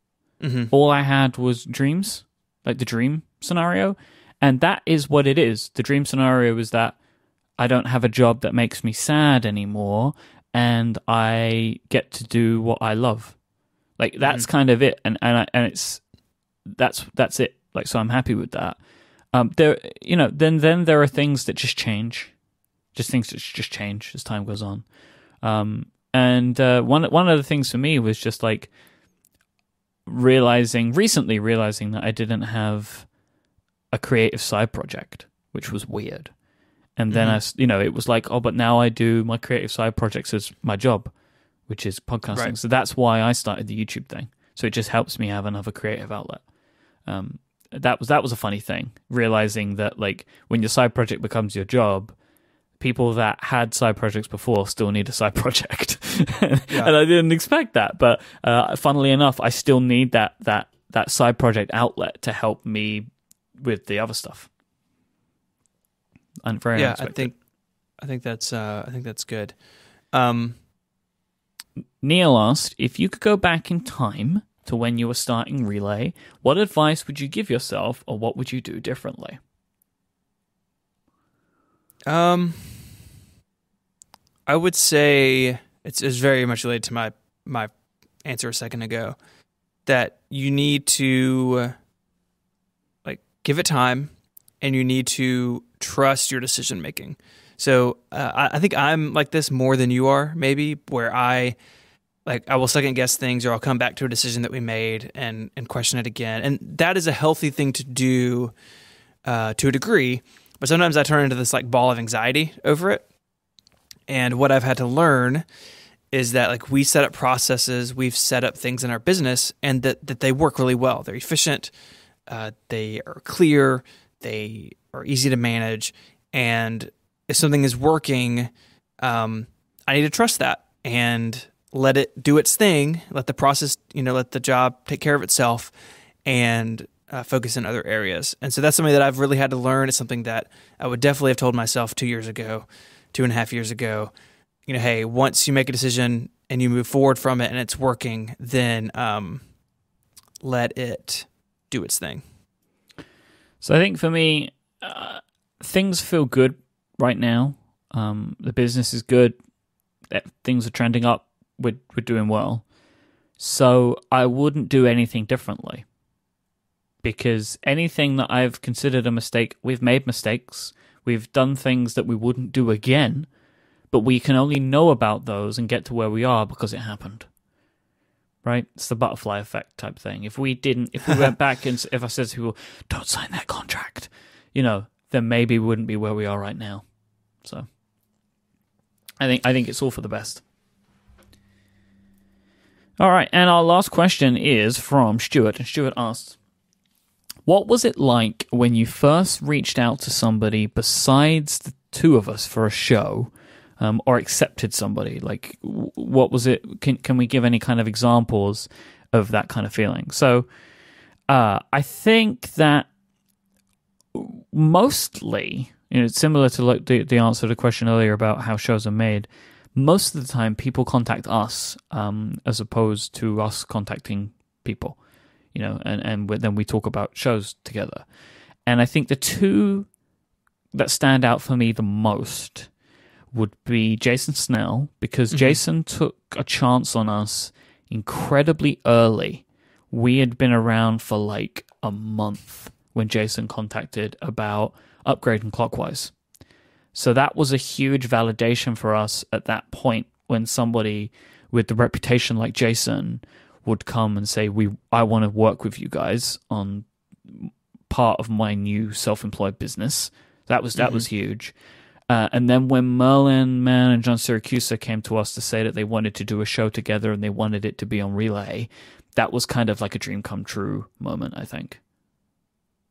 All I had was dreams, like the dream scenario. And that is what it is. The dream scenario is that I don't have a job that makes me sad anymore, and I get to do what I love. Like, that's kind of it. And it's that's it. Like, so I'm happy with that. Then there are things that just change. Just things that just change as time goes on. And one of the things for me was just like recently realizing that I didn't have a creative side project, which was weird. And then it was like, oh, but now I do my creative side projects as my job, which is podcasting. Right. So that's why I started the YouTube thing. So it just helps me have another creative outlet. That was a funny thing, realizing that, like, when your side project becomes your job, people that had side projects before still need a side project. And I didn't expect that. But funnily enough, I still need that side project outlet to help me with the other stuff. And very unexpected. I think that's good. Neil asked, if you could go back in time to when you were starting Relay, what advice would you give yourself, or what would you do differently? I would say it's very much related to my answer a second ago, that you need to like give it time, and you need to trust your decision making. So I think I'm like this more than you are, maybe, where I will second guess things, or I'll come back to a decision that we made and question it again. And that is a healthy thing to do to a degree. But sometimes I turn into this like ball of anxiety over it. And what I've had to learn is that, like, we set up processes, we've set up things in our business, and that they work really well. They're efficient, they are clear, they are easy to manage. And if something is working, I need to trust that and let it do its thing, let the process, let the job take care of itself, and focus in other areas. And so that's something that I've really had to learn. It's something that I would definitely have told myself 2 years ago, 2.5 years ago. Hey, once you make a decision and you move forward from it and it's working, then let it do its thing. So I think for me, things feel good right now. The business is good. Things are trending up. We're doing well. So I wouldn't do anything differently. because anything that I've considered a mistake, we've made mistakes. We've done things that we wouldn't do again, but we can only know about those and get to where we are because it happened. Right? It's the butterfly effect type thing. If we went back and if I said to people, don't sign that contract, then maybe we wouldn't be where we are right now. So I think it's all for the best. All right, and our last question is from Stuart, and Stuart asks, what was it like when you first reached out to somebody besides the two of us for a show, or accepted somebody? Like, what was it? Can we give any kind of examples of that kind of feeling? So I think that mostly, it's similar to like the answer to the question earlier about how shows are made. Most of the time, people contact us as opposed to us contacting people, and then we talk about shows together. And I think the two that stand out for me the most would be Jason Snell, because Jason took a chance on us incredibly early. We had been around for like a month when Jason contacted about upgrading Clockwise. So that was a huge validation for us at that point when somebody with the reputation like Jason would come and say, I want to work with you guys on part of my new self-employed business. That was huge. And then when Merlin Mann and John Siracusa came to us to say that they wanted to do a show together and they wanted it to be on Relay, that was kind of like a dream come true moment, I think.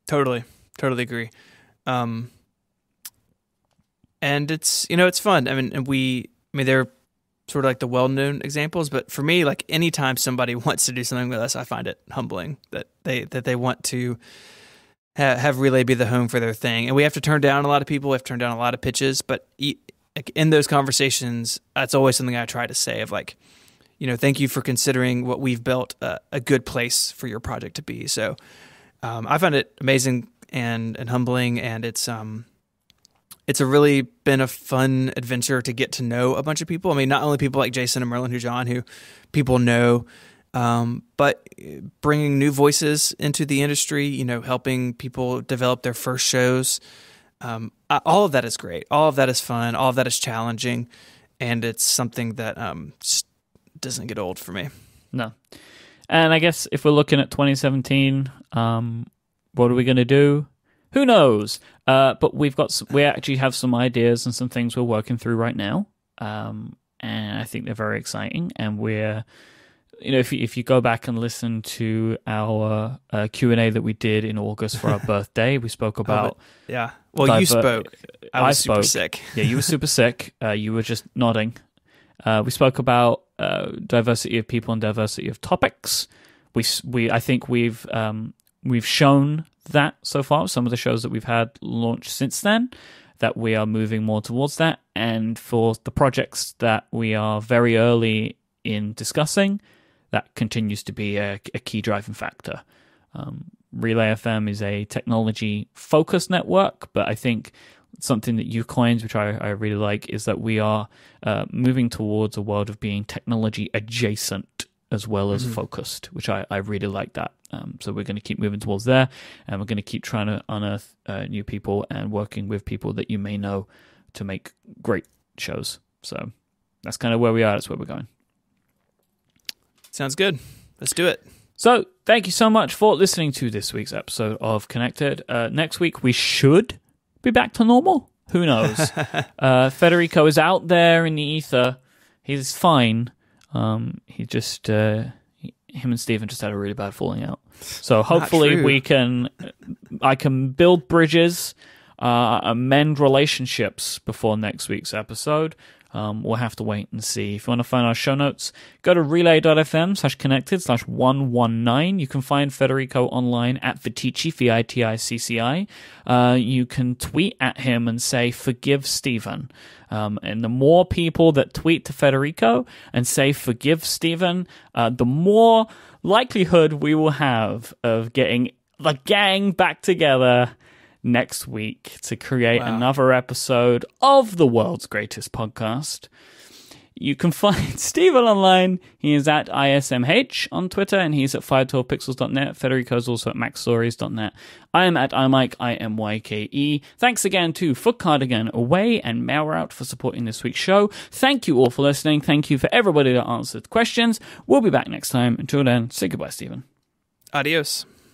Totally agree. And it's it's fun. I mean, they're sort of like the well-known examples, but for me, like anytime somebody wants to do something with us, I find it humbling that they want to have Relay be the home for their thing. And we have to turn down a lot of people, we have to turn down a lot of pitches, but in those conversations, that's always something I try to say of like, thank you for considering what we've built a good place for your project to be. So I find it amazing and humbling, and it's really been a fun adventure to get to know a bunch of people. I mean, not only people like Jason and Merlin Hujon, who people know, but bringing new voices into the industry, helping people develop their first shows. All of that is great. All of that is fun. All of that is challenging. And it's something that just doesn't get old for me. No. And I guess if we're looking at 2017, what are we going to do? Who knows? But we actually have some ideas and some things we're working through right now. And I think they're very exciting. And we're, if you go back and listen to our Q&A that we did in August for our birthday, we spoke about... yeah. Well, you spoke. I was super sick. Yeah, you were super sick. You were just nodding. We spoke about diversity of people and diversity of topics. I think we've shown that so far. Some of the shows that we've had launched since then, that we are moving more towards that. And for the projects that we are very early in discussing, that continues to be a key driving factor. Relay FM is a technology-focused network, but I think something that you coined, which I really like, is that we are moving towards a world of being technology-adjacent as well as focused, which I really like that. So we're going to keep moving towards there, and we're going to keep trying to unearth new people and working with people that you may know to make great shows. So that's kind of where we are. That's where we're going. Sounds good. Let's do it. So thank you so much for listening to this week's episode of Connected. Next week, we should be back to normal. Who knows? Federico is out there in the ether. He's fine. He just... him and Stephen just had a really bad falling out. So hopefully I can build bridges, amend relationships before next week's episode. We'll have to wait and see. If you want to find our show notes, go to relay.fm/connected/119. You can find Federico online at Viticci, Viticci. You can tweet at him and say, forgive Stephen. And the more people that tweet to Federico and say, forgive Stephen, the more likelihood we will have of getting the gang back together next week to create another episode of the world's greatest podcast. You can find Steven online. He is at ISMH on Twitter, and he's at 512pixels.net. Federico's also at maxstories.net. I am at iMyke, IMYKE. Thanks again to Foot Cardigan Away and Mail Route for supporting this week's show. Thank you all for listening. Thank you for everybody that answered questions. We'll be back next time. Until then, say goodbye, Steven. Adios.